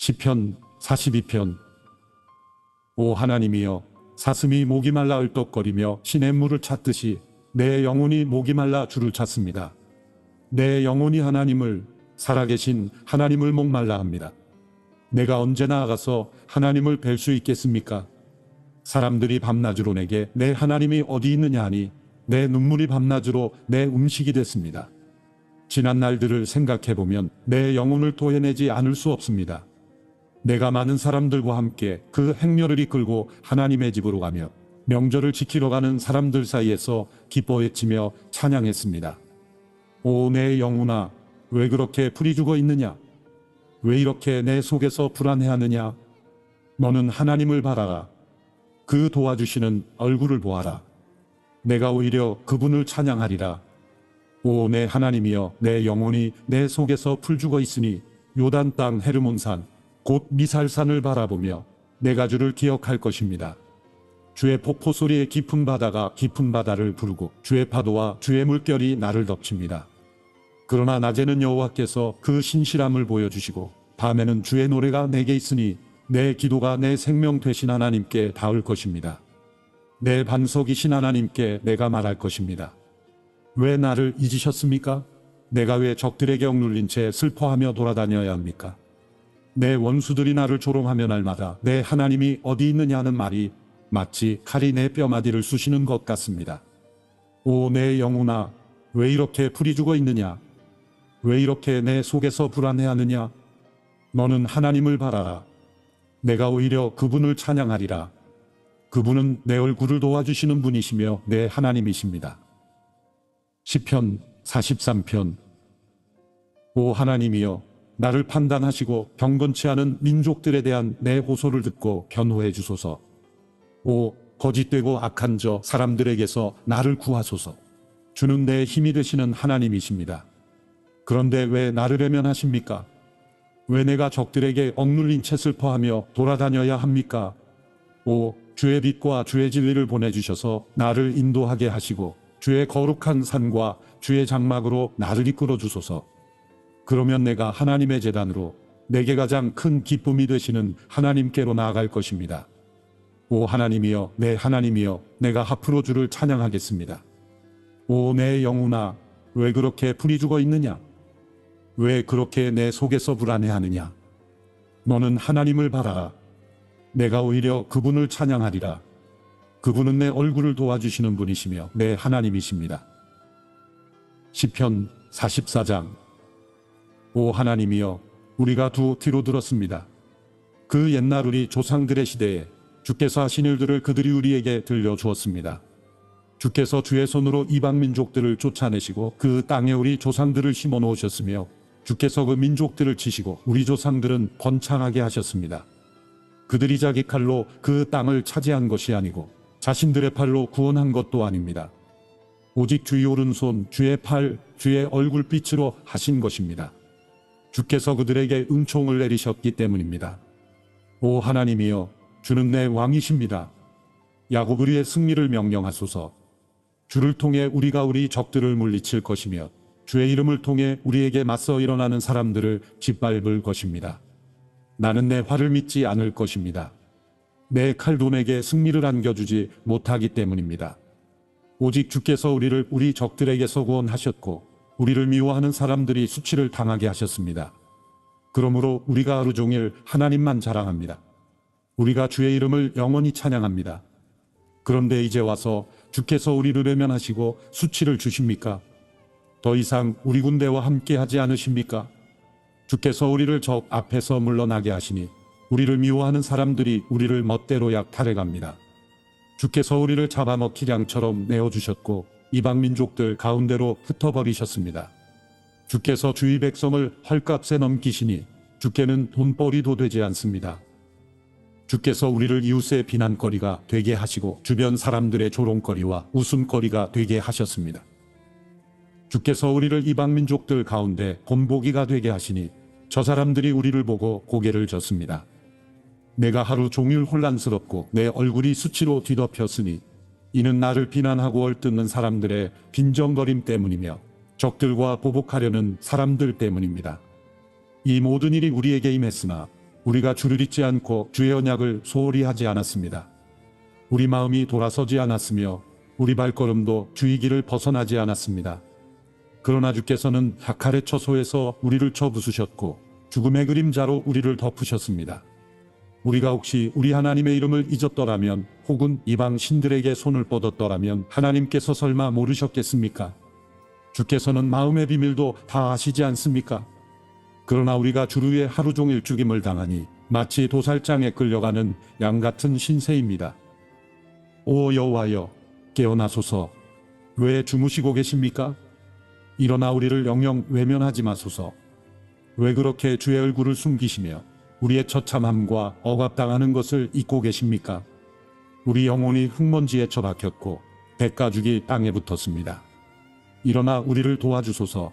시편 42편. 오 하나님이여, 사슴이 목이 말라 얼떡거리며 시냇물을 찾듯이 내 영혼이 목이 말라 주를 찾습니다. 내 영혼이 하나님을, 살아계신 하나님을 목말라 합니다. 내가 언제 나아가서 하나님을 뵐 수 있겠습니까? 사람들이 밤낮으로 내게 내 하나님이 어디 있느냐 하니 내 눈물이 밤낮으로 내 음식이 됐습니다. 지난 날들을 생각해보면 내 영혼을 토해내지 않을 수 없습니다. 내가 많은 사람들과 함께 그 행렬을 이끌고 하나님의 집으로 가며 명절을 지키러 가는 사람들 사이에서 기뻐 외치며 찬양했습니다. 오 내 영혼아, 왜 그렇게 풀이 죽어 있느냐? 왜 이렇게 내 속에서 불안해하느냐? 너는 하나님을 바라라. 그 도와주시는 얼굴을 보아라. 내가 오히려 그분을 찬양하리라. 오 내 하나님이여, 내 영혼이 내 속에서 풀 죽어 있으니 요단 땅 헤르몬산 곧 미살산을 바라보며 내가 주를 기억할 것입니다. 주의 폭포 소리에 깊은 바다가 깊은 바다를 부르고 주의 파도와 주의 물결이 나를 덮칩니다. 그러나 낮에는 여호와께서 그 신실함을 보여주시고 밤에는 주의 노래가 내게 있으니 내 기도가 내 생명 되신 하나님께 닿을 것입니다. 내 반석이신 하나님께 내가 말할 것입니다. 왜 나를 잊으셨습니까? 내가 왜 적들에게 억눌린 채 슬퍼하며 돌아다녀야 합니까? 내 원수들이 나를 조롱하며 날마다 내 하나님이 어디 있느냐 하는 말이 마치 칼이 내 뼈마디를 쑤시는 것 같습니다. 오 내 영혼아, 왜 이렇게 풀이 죽어 있느냐? 왜 이렇게 내 속에서 불안해하느냐? 너는 하나님을 바라라. 내가 오히려 그분을 찬양하리라. 그분은 내 얼굴을 도와주시는 분이시며 내 하나님이십니다. 시편 43편. 오 하나님이여, 나를 판단하시고 경건치 않은 민족들에 대한 내 호소를 듣고 변호해 주소서. 오 거짓되고 악한 저 사람들에게서 나를 구하소서. 주는 내 힘이 되시는 하나님이십니다. 그런데 왜 나를 외면하십니까? 왜 내가 적들에게 억눌린 채 슬퍼하며 돌아다녀야 합니까? 오 주의 빛과 주의 진리를 보내주셔서 나를 인도하게 하시고 주의 거룩한 산과 주의 장막으로 나를 이끌어 주소서. 그러면 내가 하나님의 제단으로 내게 가장 큰 기쁨이 되시는 하나님께로 나아갈 것입니다. 오 하나님이여, 내 하나님이여, 내가 앞으로 주를 찬양하겠습니다. 오 내 영혼아, 왜 그렇게 풀이 죽어 있느냐? 왜 그렇게 내 속에서 불안해하느냐? 너는 하나님을 바라라. 내가 오히려 그분을 찬양하리라. 그분은 내 얼굴을 도와주시는 분이시며 내 하나님이십니다. 시편 44장. 오 하나님이여, 우리가 두 귀로 들었습니다. 그 옛날 우리 조상들의 시대에 주께서 하신 일들을 그들이 우리에게 들려주었습니다. 주께서 주의 손으로 이방 민족들을 쫓아내시고 그 땅에 우리 조상들을 심어 놓으셨으며 주께서 그 민족들을 치시고 우리 조상들은 번창하게 하셨습니다. 그들이 자기 칼로 그 땅을 차지한 것이 아니고 자신들의 팔로 구원한 것도 아닙니다. 오직 주의 오른손, 주의 팔, 주의 얼굴빛으로 하신 것입니다. 주께서 그들에게 은총을 내리셨기 때문입니다. 오 하나님이여, 주는 내 왕이십니다. 야곱 우리의 승리를 명령하소서. 주를 통해 우리가 우리 적들을 물리칠 것이며 주의 이름을 통해 우리에게 맞서 일어나는 사람들을 짓밟을 것입니다. 나는 내 활을 믿지 않을 것입니다. 내 칼도 내게 승리를 안겨주지 못하기 때문입니다. 오직 주께서 우리를 우리 적들에게서 구원하셨고 우리를 미워하는 사람들이 수치를 당하게 하셨습니다. 그러므로 우리가 하루 종일 하나님만 자랑합니다. 우리가 주의 이름을 영원히 찬양합니다. 그런데 이제 와서 주께서 우리를 외면하시고 수치를 주십니까? 더 이상 우리 군대와 함께 하지 않으십니까? 주께서 우리를 적 앞에서 물러나게 하시니 우리를 미워하는 사람들이 우리를 멋대로 약탈해갑니다. 주께서 우리를 잡아먹힐 양처럼 내어주셨고 이방 민족들 가운데로 흩어버리셨습니다. 주께서 주의 백성을 헐값에 넘기시니 주께는 돈벌이도 되지 않습니다. 주께서 우리를 이웃의 비난거리가 되게 하시고 주변 사람들의 조롱거리와 웃음거리가 되게 하셨습니다. 주께서 우리를 이방 민족들 가운데 본보기가 되게 하시니 저 사람들이 우리를 보고 고개를 젓습니다. 내가 하루 종일 혼란스럽고 내 얼굴이 수치로 뒤덮였으니 이는 나를 비난하고 얼뜯는 사람들의 빈정거림 때문이며 적들과 보복하려는 사람들 때문입니다. 이 모든 일이 우리에게 임했으나 우리가 주를 잊지 않고 주의 언약을 소홀히 하지 않았습니다. 우리 마음이 돌아서지 않았으며 우리 발걸음도 주의 길을 벗어나지 않았습니다. 그러나 주께서는 하칼의 처소에서 우리를 쳐부수셨고 죽음의 그림자로 우리를 덮으셨습니다. 우리가 혹시 우리 하나님의 이름을 잊었더라면 혹은 이방 신들에게 손을 뻗었더라면 하나님께서 설마 모르셨겠습니까? 주께서는 마음의 비밀도 다 아시지 않습니까? 그러나 우리가 주를 위해 하루 종일 죽임을 당하니 마치 도살장에 끌려가는 양 같은 신세입니다. 오 여호와여, 깨어나소서. 왜 주무시고 계십니까? 일어나 우리를 영영 외면하지 마소서. 왜 그렇게 주의 얼굴을 숨기시며 우리의 처참함과 억압당하는 것을 잊고 계십니까? 우리 영혼이 흙먼지에 처박혔고 백가죽이 땅에 붙었습니다. 일어나 우리를 도와주소서.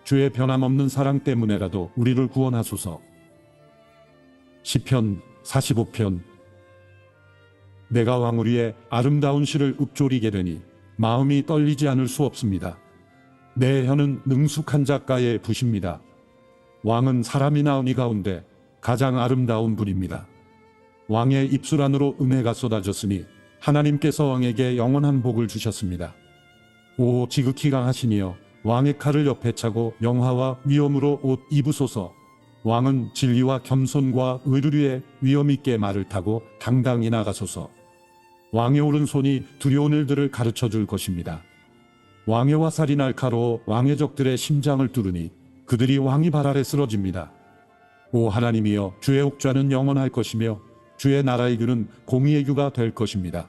주의 변함없는 사랑 때문에라도 우리를 구원하소서. 시편 45편. 내가 왕을 위해 아름다운 시를 읊조리게 되니 마음이 떨리지 않을 수 없습니다. 내 혀는 능숙한 작가의 붓입니다. 왕은 사람이 나온 이 가운데 가장 아름다운 분입니다. 왕의 입술 안으로 은혜가 쏟아졌으니 하나님께서 왕에게 영원한 복을 주셨습니다. 오 지극히 강하시니여, 왕의 칼을 옆에 차고 영화와 위엄으로 옷 입으소서. 왕은 진리와 겸손과 의를 위해 위엄 있게 말을 타고 당당히 나가소서. 왕의 오른손이 두려운 일들을 가르쳐 줄 것입니다. 왕의 화살이 날카로워 왕의 적들의 심장을 뚫으니 그들이 왕이 발 아래 쓰러집니다. 오 하나님이여, 주의 옥좌는 영원할 것이며 주의 나라의 규는 공의의 규가 될 것입니다.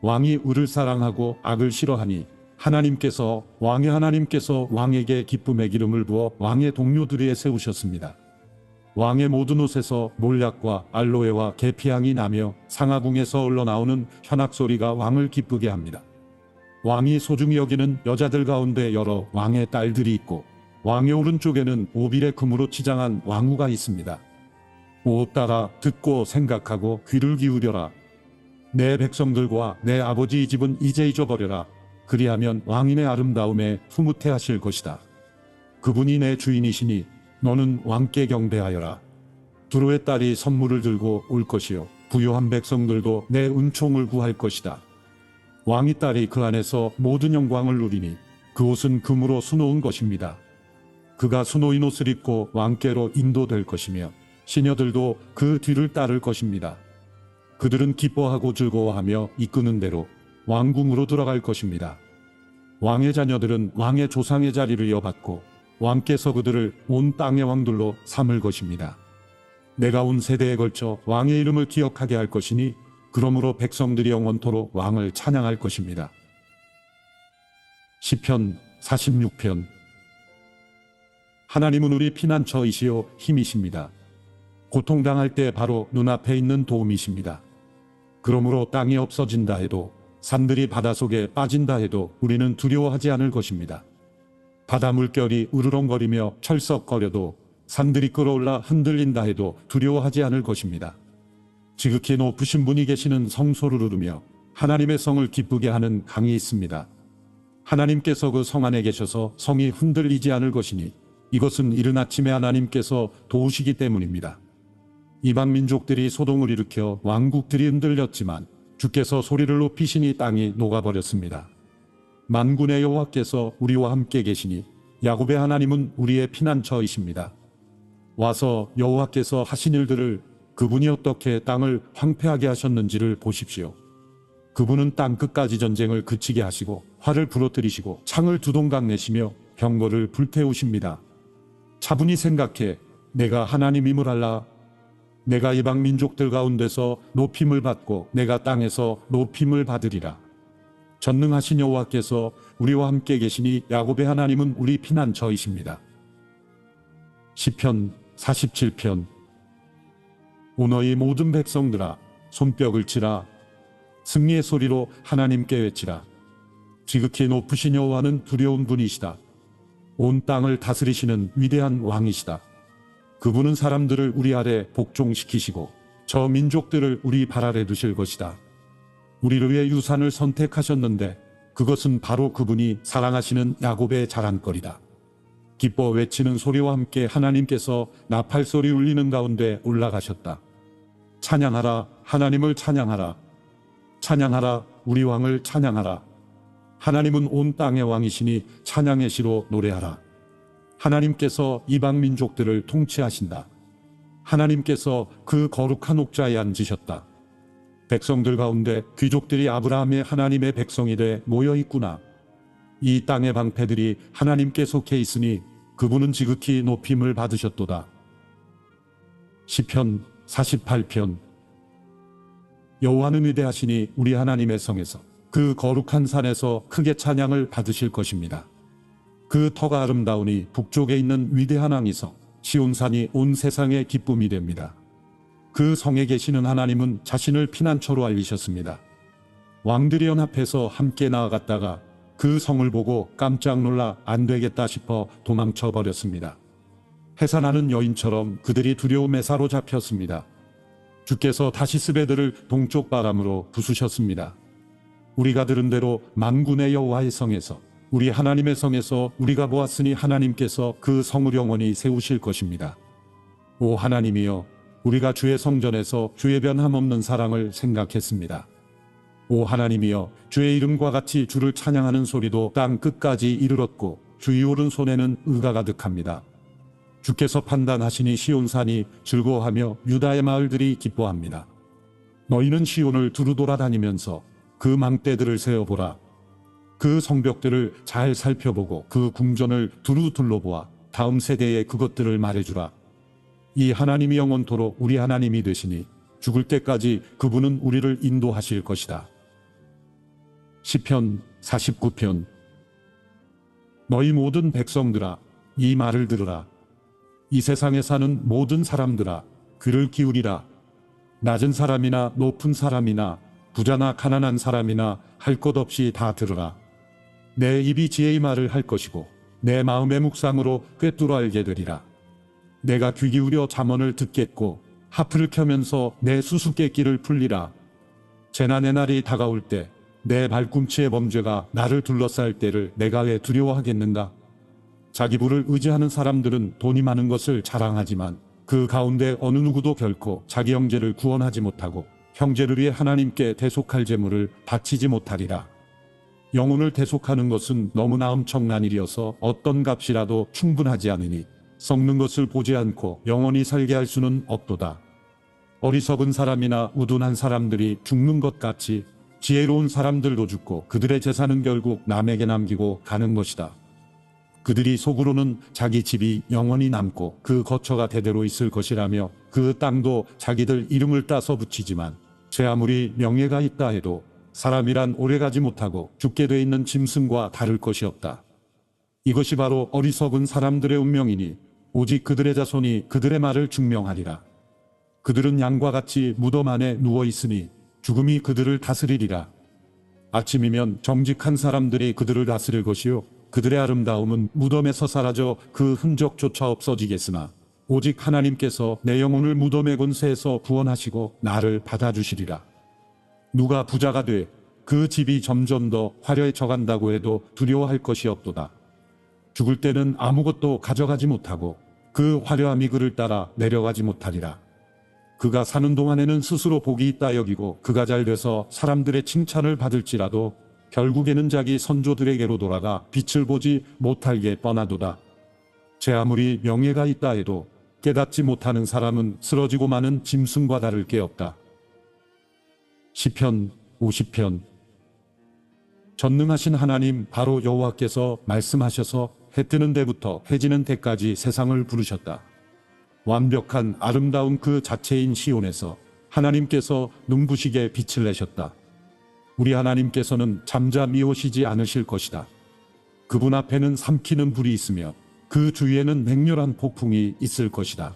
왕이 의를 사랑하고 악을 싫어하니 왕의 하나님께서 왕에게 기쁨의 기름을 부어 왕의 동료들에게 세우셨습니다. 왕의 모든 옷에서 몰약과 알로에와 계피향이 나며 상하궁에서 흘러나오는 현악소리가 왕을 기쁘게 합니다. 왕이 소중히 여기는 여자들 가운데 여러 왕의 딸들이 있고 왕의 오른쪽에는 오빌의 금으로 치장한 왕후가 있습니다. 오 딸아, 듣고 생각하고 귀를 기울여라. 내 백성들과 내 아버지 집은 이제 잊어버려라. 그리하면 왕인의 아름다움에 흐뭇해하실 것이다. 그분이 내 주인이시니 너는 왕께 경배하여라. 두로의 딸이 선물을 들고 올 것이요, 부요한 백성들도 내 은총을 구할 것이다. 왕의 딸이 그 안에서 모든 영광을 누리니 그 옷은 금으로 수놓은 것입니다. 그가 수놓인 옷을 입고 왕께로 인도될 것이며 시녀들도 그 뒤를 따를 것입니다. 그들은 기뻐하고 즐거워하며 이끄는 대로 왕궁으로 들어갈 것입니다. 왕의 자녀들은 왕의 조상의 자리를 이어받고 왕께서 그들을 온 땅의 왕들로 삼을 것입니다. 내가 온 세대에 걸쳐 왕의 이름을 기억하게 할 것이니 그러므로 백성들이 영원토록 왕을 찬양할 것입니다. 시편 46편. 하나님은 우리 피난처이시요 힘이십니다. 고통당할 때 바로 눈앞에 있는 도움이십니다. 그러므로 땅이 없어진다 해도 산들이 바닷속에 빠진다 해도 우리는 두려워하지 않을 것입니다. 바다 물결이 으르렁거리며 철썩거려도 산들이 끌어올라 흔들린다 해도 두려워하지 않을 것입니다. 지극히 높으신 분이 계시는 성소를 오르며 하나님의 성을 기쁘게 하는 강이 있습니다. 하나님께서 그 성 안에 계셔서 성이 흔들리지 않을 것이니 이것은 이른 아침에 하나님께서 도우시기 때문입니다. 이방 민족들이 소동을 일으켜 왕국들이 흔들렸지만 주께서 소리를 높이시니 땅이 녹아버렸습니다. 만군의 여호와께서 우리와 함께 계시니 야곱의 하나님은 우리의 피난처이십니다. 와서 여호와께서 하신 일들을, 그분이 어떻게 땅을 황폐하게 하셨는지를 보십시오. 그분은 땅 끝까지 전쟁을 그치게 하시고 활을 부러뜨리시고 창을 두동강 내시며 병거를 불태우십니다. 차분히 생각해. 내가 하나님임을 알라. 내가 이방 민족들 가운데서 높임을 받고 내가 땅에서 높임을 받으리라. 전능하신 여호와께서 우리와 함께 계시니 야곱의 하나님은 우리 피난처이십니다. 시편 47편. 오 너희 모든 백성들아, 손뼉을 치라. 승리의 소리로 하나님께 외치라. 지극히 높으신 여호와는 두려운 분이시다. 온 땅을 다스리시는 위대한 왕이시다. 그분은 사람들을 우리 아래 복종시키시고 저 민족들을 우리 발 아래 두실 것이다. 우리를 위해 유산을 선택하셨는데 그것은 바로 그분이 사랑하시는 야곱의 자랑거리다. 기뻐 외치는 소리와 함께 하나님께서 나팔소리 울리는 가운데 올라가셨다. 찬양하라, 하나님을 찬양하라. 찬양하라, 우리 왕을 찬양하라. 하나님은 온 땅의 왕이시니 찬양의 시로 노래하라. 하나님께서 이방 민족들을 통치하신다. 하나님께서 그 거룩한 옥좌에 앉으셨다. 백성들 가운데 귀족들이 아브라함의 하나님의 백성이 돼 모여 있구나. 이 땅의 방패들이 하나님께 속해 있으니 그분은 지극히 높임을 받으셨도다. 시편 48편. 여호와는 위대하시니 우리 하나님의 성에서 그 거룩한 산에서 크게 찬양을 받으실 것입니다. 그 터가 아름다우니 북쪽에 있는 위대한 왕이서 시온산이 온 세상의 기쁨이 됩니다. 그 성에 계시는 하나님은 자신을 피난처로 알리셨습니다. 왕들이 연합해서 함께 나아갔다가 그 성을 보고 깜짝 놀라 안 되겠다 싶어 도망쳐 버렸습니다. 해산하는 여인처럼 그들이 두려움에 사로잡혔습니다. 주께서 다시스베들을 동쪽 바람으로 부수셨습니다. 우리가 들은 대로 만군의 여호와의 성에서 우리 하나님의 성에서 우리가 보았으니 하나님께서 그 성을 영원히 세우실 것입니다. 오 하나님이여, 우리가 주의 성전에서 주의 변함없는 사랑을 생각했습니다. 오 하나님이여, 주의 이름과 같이 주를 찬양하는 소리도 땅 끝까지 이르렀고 주의 오른손에는 의가 가득합니다. 주께서 판단하시니 시온산이 즐거워하며 유다의 마을들이 기뻐합니다. 너희는 시온을 두루 돌아다니면서 그 망대들을 세어보라. 그 성벽들을 잘 살펴보고 그 궁전을 두루 둘러보아 다음 세대에 그것들을 말해주라. 이 하나님이 영원토록 우리 하나님이 되시니 죽을 때까지 그분은 우리를 인도하실 것이다. 시편 49편. 너희 모든 백성들아, 이 말을 들으라. 이 세상에 사는 모든 사람들아, 귀를 기울이라. 낮은 사람이나 높은 사람이나 부자나 가난한 사람이나 할 것 없이 다 들으라. 내 입이 지혜의 말을 할 것이고 내 마음의 묵상으로 꿰뚫어 알게 되리라. 내가 귀 기울여 잠언을 듣겠고 하프를 켜면서 내 수수께끼를 풀리라. 재난의 날이 다가올 때 내 발꿈치의 범죄가 나를 둘러쌀 때를 내가 왜 두려워하겠는가? 자기 부를 의지하는 사람들은 돈이 많은 것을 자랑하지만 그 가운데 어느 누구도 결코 자기 형제를 구원하지 못하고 형제를 위해 하나님께 대속할 제물을 바치지 못하리라. 영혼을 대속하는 것은 너무나 엄청난 일이어서 어떤 값이라도 충분하지 않으니 썩는 것을 보지 않고 영원히 살게 할 수는 없도다. 어리석은 사람이나 우둔한 사람들이 죽는 것 같이 지혜로운 사람들도 죽고 그들의 재산은 결국 남에게 남기고 가는 것이다. 그들이 속으로는 자기 집이 영원히 남고 그 거처가 대대로 있을 것이라며 그 땅도 자기들 이름을 따서 붙이지만 제 아무리 명예가 있다 해도 사람이란 오래가지 못하고 죽게 돼 있는 짐승과 다를 것이 없다. 이것이 바로 어리석은 사람들의 운명이니 오직 그들의 자손이 그들의 말을 증명하리라. 그들은 양과 같이 무덤 안에 누워 있으니 죽음이 그들을 다스리리라. 아침이면 정직한 사람들이 그들을 다스릴 것이요 그들의 아름다움은 무덤에서 사라져 그 흔적조차 없어지겠으나 오직 하나님께서 내 영혼을 무덤의 권세에서 구원하시고 나를 받아주시리라. 누가 부자가 돼 그 집이 점점 더 화려해져 간다고 해도 두려워할 것이 없도다. 죽을 때는 아무것도 가져가지 못하고 그 화려함이 그를 따라 내려가지 못하리라. 그가 사는 동안에는 스스로 복이 있다 여기고 그가 잘 돼서 사람들의 칭찬을 받을지라도 결국에는 자기 선조들에게로 돌아가 빛을 보지 못할 게 뻔하도다. 제 아무리 명예가 있다 해도 깨닫지 못하는 사람은 쓰러지고 마는 짐승과 다를 게 없다. 시편 50편. 전능하신 하나님 바로 여호와께서 말씀하셔서 해 뜨는 데부터 해 지는 데까지 세상을 부르셨다. 완벽한 아름다운 그 자체인 시온에서 하나님께서 눈부시게 빛을 내셨다. 우리 하나님께서는 잠잠히 오시지 않으실 것이다. 그분 앞에는 삼키는 불이 있으며 그 주위에는 맹렬한 폭풍이 있을 것이다.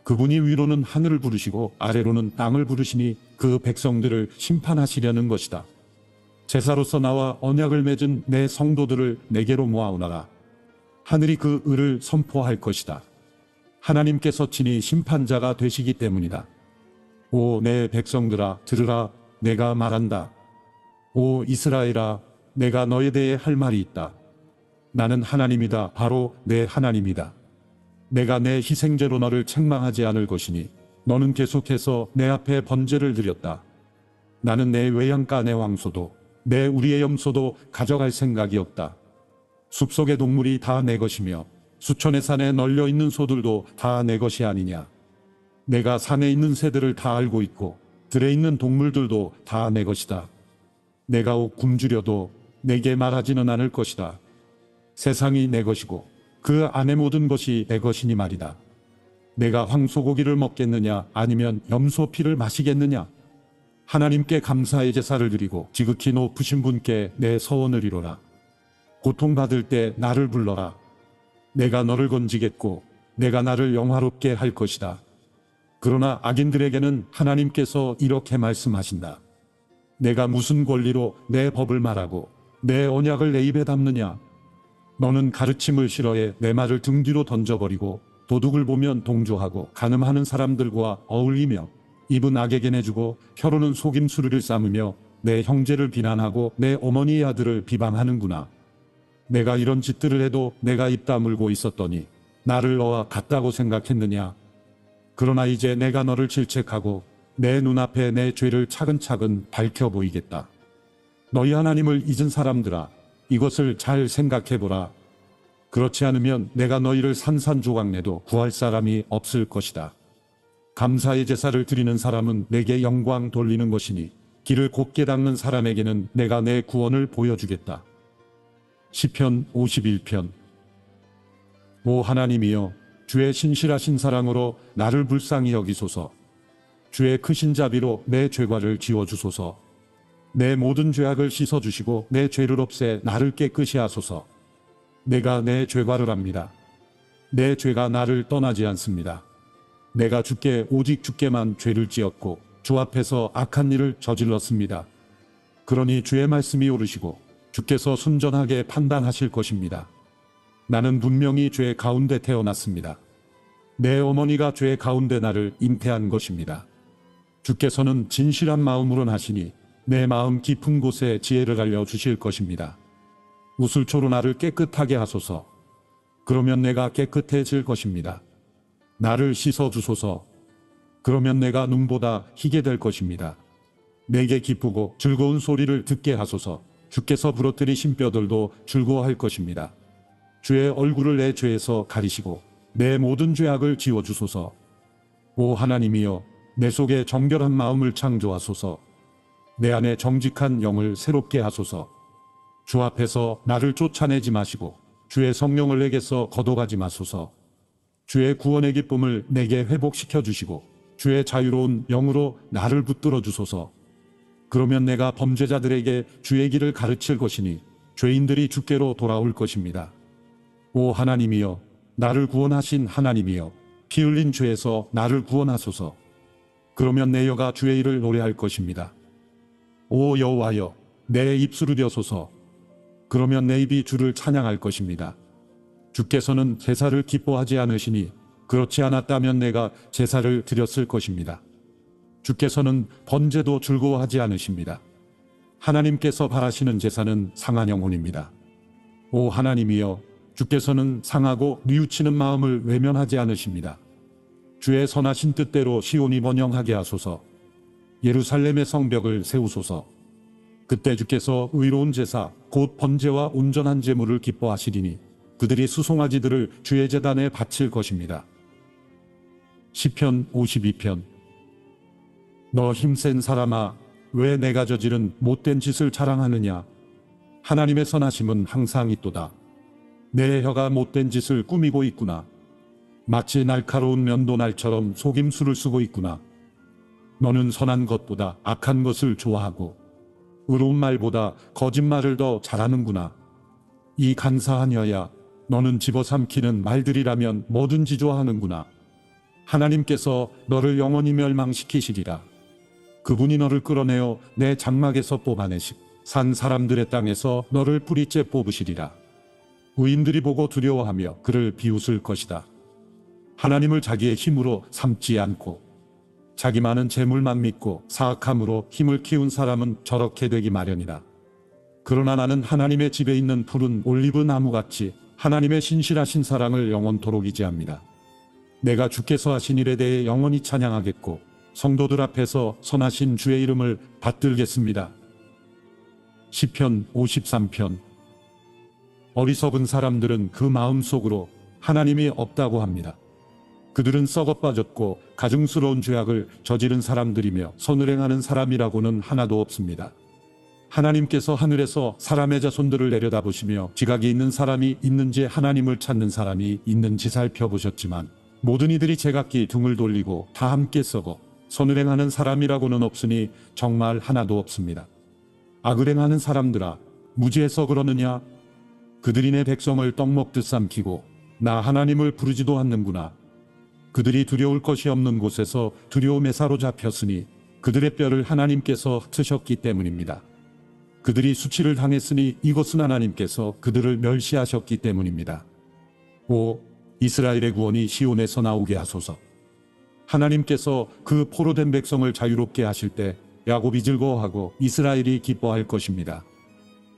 그분이 위로는 하늘을 부르시고 아래로는 땅을 부르시니 그 백성들을 심판하시려는 것이다. 제사로서 나와 언약을 맺은 내 성도들을 내게로 모아오너라. 하늘이 그 의를 선포할 것이다. 하나님께서 친히 심판자가 되시기 때문이다. 오 내 백성들아 들으라, 내가 말한다. 오 이스라엘아, 내가 너에 대해 할 말이 있다. 나는 하나님이다. 바로 내 하나님이다. 내가 내 희생제로 너를 책망하지 않을 것이니 너는 계속해서 내 앞에 번제를 드렸다. 나는 내 외양가 내 황소도 내 우리의 염소도 가져갈 생각이 없다. 숲속의 동물이 다 내 것이며 수천의 산에 널려 있는 소들도 다 내 것이 아니냐. 내가 산에 있는 새들을 다 알고 있고 들에 있는 동물들도 다 내 것이다. 내가 옥 굶주려도 내게 말하지는 않을 것이다. 세상이 내 것이고 그 안의 모든 것이 내 것이니 말이다. 내가 황소고기를 먹겠느냐 아니면 염소 피를 마시겠느냐. 하나님께 감사의 제사를 드리고 지극히 높으신 분께 내 서원을 이루라. 고통받을 때 나를 불러라. 내가 너를 건지겠고 내가 나를 영화롭게 할 것이다. 그러나 악인들에게는 하나님께서 이렇게 말씀하신다. 내가 무슨 권리로 내 법을 말하고 내 언약을 내 입에 담느냐. 너는 가르침을 싫어해 내 말을 등 뒤로 던져버리고 도둑을 보면 동조하고 간음하는 사람들과 어울리며 입은 악에게 내주고 혀로는 속임수를 삼으며 내 형제를 비난하고 내 어머니의 아들을 비방하는구나. 내가 이런 짓들을 해도 내가 입 다물고 있었더니 나를 너와 같다고 생각했느냐. 그러나 이제 내가 너를 질책하고 내 눈앞에 내 죄를 차근차근 밝혀 보이겠다. 너희 하나님을 잊은 사람들아, 이것을 잘 생각해보라. 그렇지 않으면 내가 너희를 산산조각 내도 구할 사람이 없을 것이다. 감사의 제사를 드리는 사람은 내게 영광 돌리는 것이니 길을 곧게 닦는 사람에게는 내가 내 구원을 보여주겠다. 시편 51편. 오 하나님이여, 주의 신실하신 사랑으로 나를 불쌍히 여기소서. 주의 크신 자비로 내 죄과를 지워주소서. 내 모든 죄악을 씻어주시고 내 죄를 없애 나를 깨끗이 하소서. 내가 내 죄과를 압니다. 내 죄가 나를 떠나지 않습니다. 내가 주께 오직 주께만 죄를 지었고 주 앞에서 악한 일을 저질렀습니다. 그러니 주의 말씀이 옳으시고 주께서 순전하게 판단하실 것입니다. 나는 분명히 죄 가운데 태어났습니다. 내 어머니가 죄 가운데 나를 잉태한 것입니다. 주께서는 진실한 마음으로 하시니 내 마음 깊은 곳에 지혜를 알려주실 것입니다. 우슬초로 나를 깨끗하게 하소서. 그러면 내가 깨끗해질 것입니다. 나를 씻어주소서. 그러면 내가 눈보다 희게 될 것입니다. 내게 기쁘고 즐거운 소리를 듣게 하소서. 주께서 부러뜨리신 뼈들도 즐거워할 것입니다. 주의 얼굴을 내 죄에서 가리시고 내 모든 죄악을 지워주소서. 오 하나님이여, 내 속에 정결한 마음을 창조하소서. 내 안에 정직한 영을 새롭게 하소서. 주 앞에서 나를 쫓아내지 마시고 주의 성령을 내게서 거둬가지 마소서. 주의 구원의 기쁨을 내게 회복시켜 주시고 주의 자유로운 영으로 나를 붙들어 주소서. 그러면 내가 범죄자들에게 주의 길을 가르칠 것이니 죄인들이 주께로 돌아올 것입니다. 오 하나님이여, 나를 구원하신 하나님이여, 피 흘린 죄에서 나를 구원하소서. 그러면 내 혀가 주의 일을 노래할 것입니다. 오 여호와여, 내 입술을 여소서. 그러면 내 입이 주를 찬양할 것입니다. 주께서는 제사를 기뻐하지 않으시니 그렇지 않았다면 내가 제사를 드렸을 것입니다. 주께서는 번제도 즐거워하지 않으십니다. 하나님께서 바라시는 제사는 상한 영혼입니다. 오 하나님이여, 주께서는 상하고 뉘우치는 마음을 외면하지 않으십니다. 주의 선하신 뜻대로 시온이 번영하게 하소서. 예루살렘의 성벽을 세우소서. 그때 주께서 의로운 제사 곧 번제와 온전한 제물을 기뻐하시리니 그들이 수송아지들을 주의 제단에 바칠 것입니다. 시편 52편. 너 힘센 사람아, 왜 내가 저지른 못된 짓을 자랑하느냐. 하나님의 선하심은 항상 있도다. 내 혀가 못된 짓을 꾸미고 있구나. 마치 날카로운 면도날처럼 속임수를 쓰고 있구나. 너는 선한 것보다 악한 것을 좋아하고 의로운 말보다 거짓말을 더 잘하는구나. 이 간사한 혀야, 너는 집어삼키는 말들이라면 뭐든지 좋아하는구나. 하나님께서 너를 영원히 멸망시키시리라. 그분이 너를 끌어내어 내 장막에서 뽑아내시고 산 사람들의 땅에서 너를 뿌리째 뽑으시리라. 의인들이 보고 두려워하며 그를 비웃을 것이다. 하나님을 자기의 힘으로 삼지 않고 자기 많은 재물만 믿고 사악함으로 힘을 키운 사람은 저렇게 되기 마련이다. 그러나 나는 하나님의 집에 있는 푸른 올리브 나무같이 하나님의 신실하신 사랑을 영원토록 이제합니다. 내가 주께서 하신 일에 대해 영원히 찬양하겠고 성도들 앞에서 선하신 주의 이름을 받들겠습니다. 시편 53편. 어리석은 사람들은 그 마음속으로 하나님이 없다고 합니다. 그들은 썩어 빠졌고 가증스러운 죄악을 저지른 사람들이며 선을 행하는 사람이라고는 하나도 없습니다. 하나님께서 하늘에서 사람의 자손들을 내려다보시며 지각이 있는 사람이 있는지 하나님을 찾는 사람이 있는지 살펴보셨지만 모든 이들이 제각기 등을 돌리고 다 함께 썩어 선을 행하는 사람이라고는 없으니 정말 하나도 없습니다. 악을 행하는 사람들아, 무지해서 그러느냐? 그들이 내 백성을 떡 먹듯 삼키고 나 하나님을 부르지도 않는구나. 그들이 두려울 것이 없는 곳에서 두려움에 사로잡혔으니 그들의 뼈를 하나님께서 흩으셨기 때문입니다. 그들이 수치를 당했으니 이것은 하나님께서 그들을 멸시하셨기 때문입니다. 오, 이스라엘의 구원이 시온에서 나오게 하소서. 하나님께서 그 포로된 백성을 자유롭게 하실 때 야곱이 즐거워하고 이스라엘이 기뻐할 것입니다.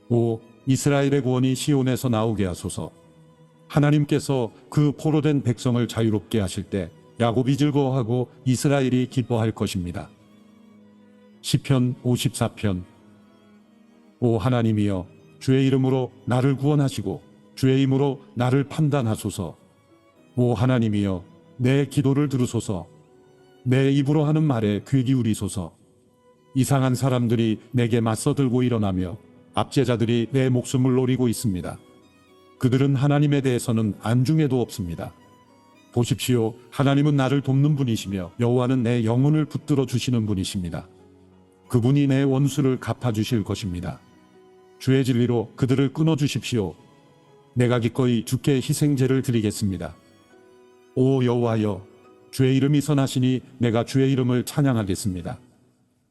오, 이스라엘의 구원이 시온에서 나오게 하소서. 하나님께서 그 포로된 백성을 자유롭게 하실 때 야곱이 즐거워하고 이스라엘이 기뻐할 것입니다. 시편 54편. 오 하나님이여, 주의 이름으로 나를 구원하시고 주의 힘으로 나를 판단하소서. 오 하나님이여, 내 기도를 들으소서. 내 입으로 하는 말에 귀 기울이소서. 이상한 사람들이 내게 맞서들고 일어나며 압제자들이 내 목숨을 노리고 있습니다. 그들은 하나님에 대해서는 안중에도 없습니다. 보십시오, 하나님은 나를 돕는 분이시며 여호와는 내 영혼을 붙들어 주시는 분이십니다. 그분이 내 원수를 갚아주실 것입니다. 주의 진리로 그들을 끊어주십시오. 내가 기꺼이 주께 희생제를 드리겠습니다. 오 여호와여, 주의 이름이 선하시니 내가 주의 이름을 찬양하겠습니다.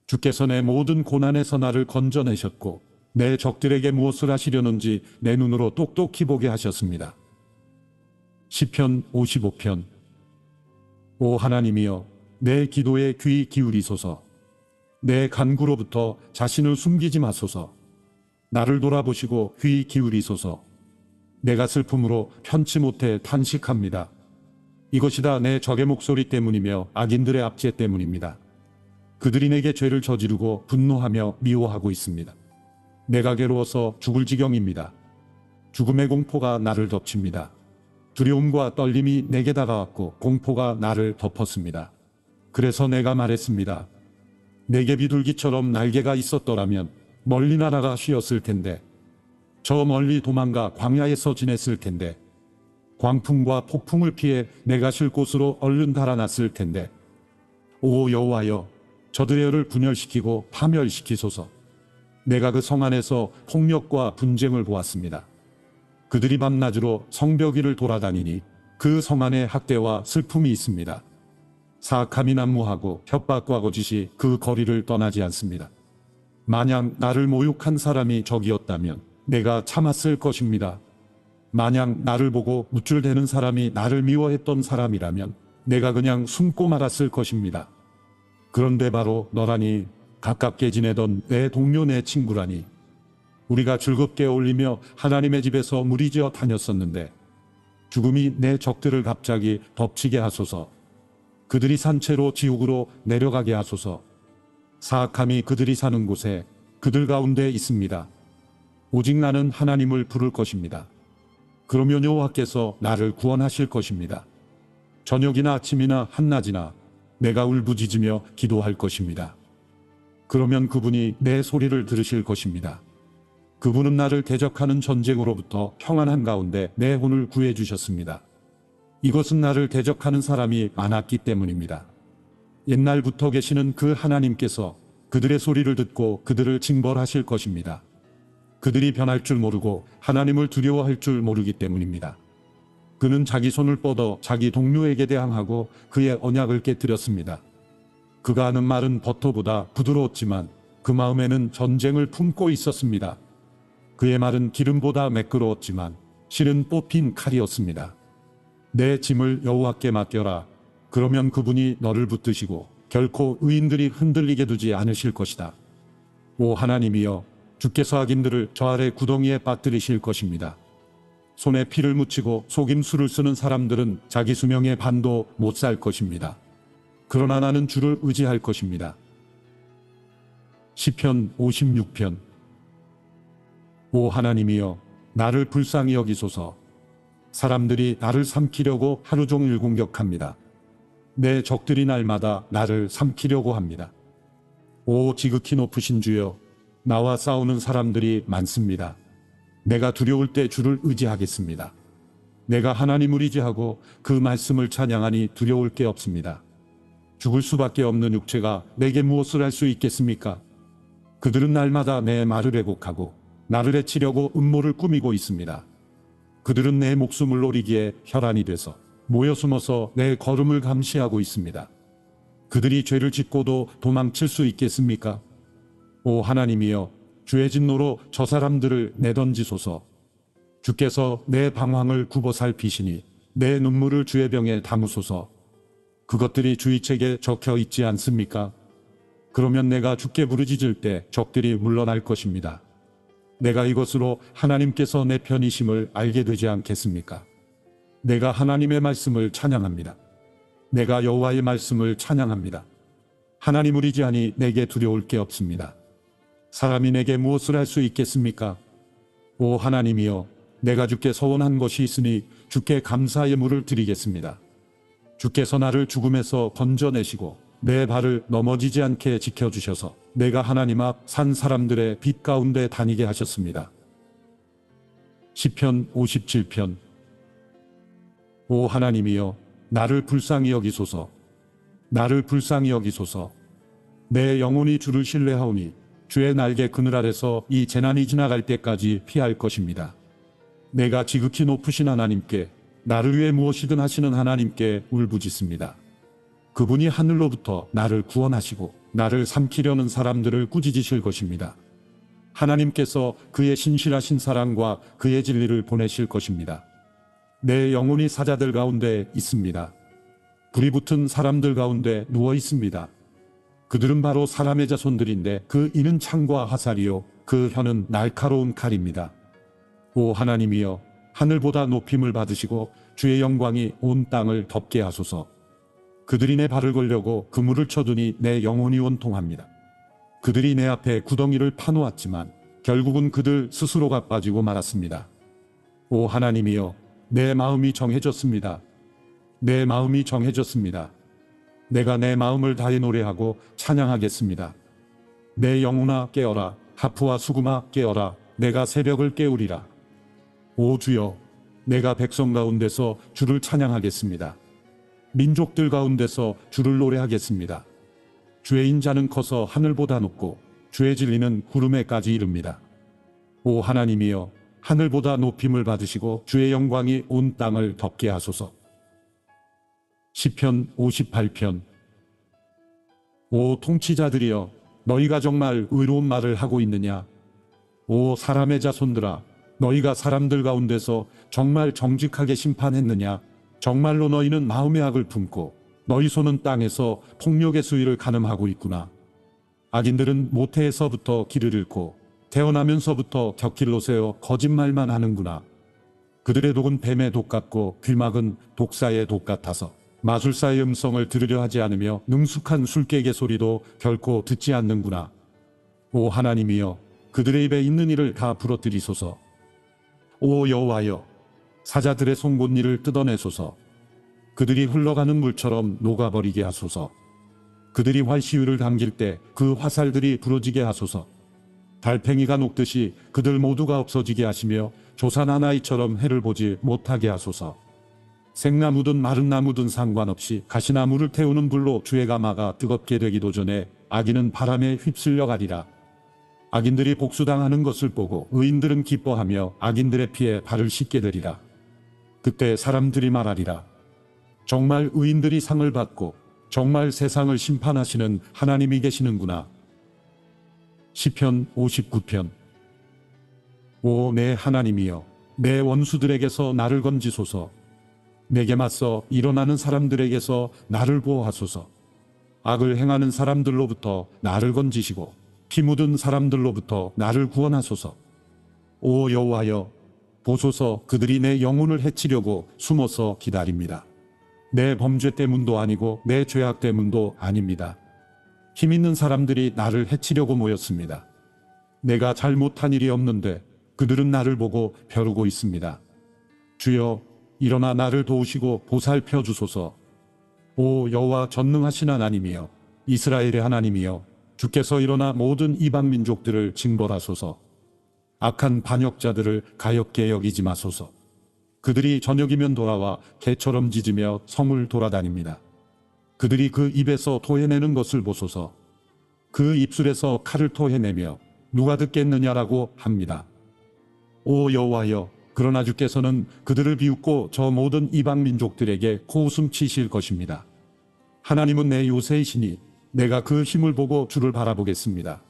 주께서 내 모든 고난에서 나를 건져내셨고 내 적들에게 무엇을 하시려는지 내 눈으로 똑똑히 보게 하셨습니다. 시편 55편. 오 하나님이여, 내 기도에 귀 기울이소서. 내 간구로부터 자신을 숨기지 마소서. 나를 돌아보시고 귀 기울이소서. 내가 슬픔으로 편치 못해 탄식합니다. 이것이 다 내 적의 목소리 때문이며 악인들의 압제 때문입니다. 그들이 내게 죄를 저지르고 분노하며 미워하고 있습니다. 내가 괴로워서 죽을 지경입니다. 죽음의 공포가 나를 덮칩니다. 두려움과 떨림이 내게 다가왔고 공포가 나를 덮었습니다. 그래서 내가 말했습니다. 내게 비둘기처럼 날개가 있었더라면 멀리 날아가 쉬었을 텐데, 저 멀리 도망가 광야에서 지냈을 텐데, 광풍과 폭풍을 피해 내가 쉴 곳으로 얼른 달아났을 텐데. 오 여호와여, 저들의 혀를 분열시키고 파멸시키소서. 내가 그 성 안에서 폭력과 분쟁을 보았습니다. 그들이 밤낮으로 성벽 위를 돌아다니니 그 성 안에 학대와 슬픔이 있습니다. 사악함이 난무하고 협박과 거짓이 그 거리를 떠나지 않습니다. 만약 나를 모욕한 사람이 적이었다면 내가 참았을 것입니다. 만약 나를 보고 무줄대는 사람이 나를 미워했던 사람이라면 내가 그냥 숨고 말았을 것입니다. 그런데 바로 너라니, 가깝게 지내던 내 동료 내 친구라니. 우리가 즐겁게 어울리며 하나님의 집에서 무리지어 다녔었는데 죽음이 내 적들을 갑자기 덮치게 하소서. 그들이 산채로 지옥으로 내려가게 하소서. 사악함이 그들이 사는 곳에 그들 가운데 있습니다. 오직 나는 하나님을 부를 것입니다. 그러면 여호와께서 나를 구원하실 것입니다. 저녁이나 아침이나 한낮이나 내가 울부짖으며 기도할 것입니다. 그러면 그분이 내 소리를 들으실 것입니다. 그분은 나를 대적하는 전쟁으로부터 평안한 가운데 내 혼을 구해주셨습니다. 이것은 나를 대적하는 사람이 많았기 때문입니다. 옛날부터 계시는 그 하나님께서 그들의 소리를 듣고 그들을 징벌하실 것입니다. 그들이 변할 줄 모르고 하나님을 두려워할 줄 모르기 때문입니다. 그는 자기 손을 뻗어 자기 동료에게 대항하고 그의 언약을 깨뜨렸습니다. 그가 하는 말은 버터보다 부드러웠지만 그 마음에는 전쟁을 품고 있었습니다. 그의 말은 기름보다 매끄러웠지만 실은 뽑힌 칼이었습니다. 내 짐을 여호와께 맡겨라. 그러면 그분이 너를 붙드시고 결코 의인들이 흔들리게 두지 않으실 것이다. 오 하나님이여, 주께서 악인들을 저 아래 구덩이에 빠뜨리실 것입니다. 손에 피를 묻히고 속임수를 쓰는 사람들은 자기 수명의 반도 못 살 것입니다. 그러나 나는 주를 의지할 것입니다. 시편 56편. 오 하나님이여, 나를 불쌍히 여기소서. 사람들이 나를 삼키려고 하루 종일 공격합니다. 내 적들이 날마다 나를 삼키려고 합니다. 오 지극히 높으신 주여, 나와 싸우는 사람들이 많습니다. 내가 두려울 때 주를 의지하겠습니다. 내가 하나님을 의지하고 그 말씀을 찬양하니 두려울 게 없습니다. 죽을 수밖에 없는 육체가 내게 무엇을 할 수 있겠습니까? 그들은 날마다 내 말을 왜곡하고 나를 해치려고 음모를 꾸미고 있습니다. 그들은 내 목숨을 노리기에 혈안이 돼서 모여 숨어서 내 걸음을 감시하고 있습니다. 그들이 죄를 짓고도 도망칠 수 있겠습니까? 오 하나님이여, 주의 진노로 저 사람들을 내던지소서. 주께서 내 방황을 굽어 살피시니 내 눈물을 주의 병에 담으소서. 그것들이 주의 책에 적혀 있지 않습니까? 그러면 내가 주께 부르짖을 때 적들이 물러날 것입니다. 내가 이것으로 하나님께서 내 편이심을 알게 되지 않겠습니까? 내가 하나님의 말씀을 찬양합니다. 내가 여호와의 말씀을 찬양합니다. 하나님을 의지하니 내게 두려울 게 없습니다. 사람이 내게 무엇을 할 수 있겠습니까? 오 하나님이여, 내가 주께 서원한 것이 있으니 주께 감사의 물을 드리겠습니다. 주께서 나를 죽음에서 건져내시고 내 발을 넘어지지 않게 지켜주셔서 내가 하나님 앞 산 사람들의 빛 가운데 다니게 하셨습니다. 시편 57편. 오 하나님이여, 나를 불쌍히 여기소서. 나를 불쌍히 여기소서. 내 영혼이 주를 신뢰하오니 주의 날개 그늘 아래서 이 재난이 지나갈 때까지 피할 것입니다. 내가 지극히 높으신 하나님께, 나를 위해 무엇이든 하시는 하나님께 울부짖습니다. 그분이 하늘로부터 나를 구원하시고 나를 삼키려는 사람들을 꾸짖으실 것입니다. 하나님께서 그의 신실하신 사랑과 그의 진리를 보내실 것입니다. 내 영혼이 사자들 가운데 있습니다. 불이 붙은 사람들 가운데 누워 있습니다. 그들은 바로 사람의 자손들인데 그 이는 창과 화살이요 그 혀는 날카로운 칼입니다. 오 하나님이여, 하늘보다 높임을 받으시고 주의 영광이 온 땅을 덮게 하소서. 그들이 내 발을 걸려고 그물을 쳐두니 내 영혼이 원통합니다. 그들이 내 앞에 구덩이를 파놓았지만 결국은 그들 스스로가 빠지고 말았습니다. 오 하나님이여, 내 마음이 정해졌습니다. 내 마음이 정해졌습니다. 내가 내 마음을 다해 노래하고 찬양하겠습니다. 내 영혼아 깨어라, 하프와 수금아 깨어라, 내가 새벽을 깨우리라. 오 주여, 내가 백성 가운데서 주를 찬양하겠습니다. 민족들 가운데서 주를 노래하겠습니다. 주의 인자는 커서 하늘보다 높고 주의 진리는 구름에까지 이릅니다. 오 하나님이여, 하늘보다 높임을 받으시고 주의 영광이 온 땅을 덮게 하소서. 시편 58편. 오 통치자들이여, 너희가 정말 의로운 말을 하고 있느냐? 오 사람의 자손들아, 너희가 사람들 가운데서 정말 정직하게 심판했느냐? 정말로 너희는 마음의 악을 품고 너희 손은 땅에서 폭력의 수위를 가늠하고 있구나. 악인들은 모태에서부터 길을 잃고 태어나면서부터 곁길로 세워 거짓말만 하는구나. 그들의 독은 뱀의 독 같고 귀막은 독사의 독 같아서 마술사의 음성을 들으려 하지 않으며 능숙한 술객의 소리도 결코 듣지 않는구나. 오 하나님이여, 그들의 입에 있는 일을 다 부러뜨리소서. 오 여호와여, 사자들의 송곳니를 뜯어내소서. 그들이 흘러가는 물처럼 녹아버리게 하소서. 그들이 활시위를 당길 때 그 화살들이 부러지게 하소서. 달팽이가 녹듯이 그들 모두가 없어지게 하시며 조산한 아이처럼 해를 보지 못하게 하소서. 생나무든 마른 나무든 상관없이 가시나무를 태우는 불로 주의 가마가 뜨겁게 되기도 전에 악인은 바람에 휩쓸려 가리라. 악인들이 복수당하는 것을 보고 의인들은 기뻐하며 악인들의 피에 발을 씻게 되리라. 그때 사람들이 말하리라. 정말 의인들이 상을 받고 정말 세상을 심판하시는 하나님이 계시는구나. 시편 59편. 오 내 하나님이여, 내 원수들에게서 나를 건지소서. 내게 맞서 일어나는 사람들에게서 나를 보호하소서. 악을 행하는 사람들로부터 나를 건지시고 피 묻은 사람들로부터 나를 구원하소서. 오 여호와여, 보소서. 그들이 내 영혼을 해치려고 숨어서 기다립니다. 내 범죄 때문도 아니고 내 죄악 때문도 아닙니다. 힘 있는 사람들이 나를 해치려고 모였습니다. 내가 잘못한 일이 없는데 그들은 나를 보고 벼르고 있습니다. 주여, 일어나 나를 도우시고 보살펴 주소서. 오 여호와 전능하신 하나님이여, 이스라엘의 하나님이여, 주께서 일어나 모든 이방 민족들을 징벌하소서. 악한 반역자들을 가엾게 여기지 마소서. 그들이 저녁이면 돌아와 개처럼 짖으며 성을 돌아다닙니다. 그들이 그 입에서 토해내는 것을 보소서. 그 입술에서 칼을 토해내며 누가 듣겠느냐라고 합니다. 오 여호와여, 그러나 주께서는 그들을 비웃고 저 모든 이방 민족들에게 코웃음 치실 것입니다. 하나님은 내 요새이시니 내가 그 힘을 보고 주를 바라보겠습니다.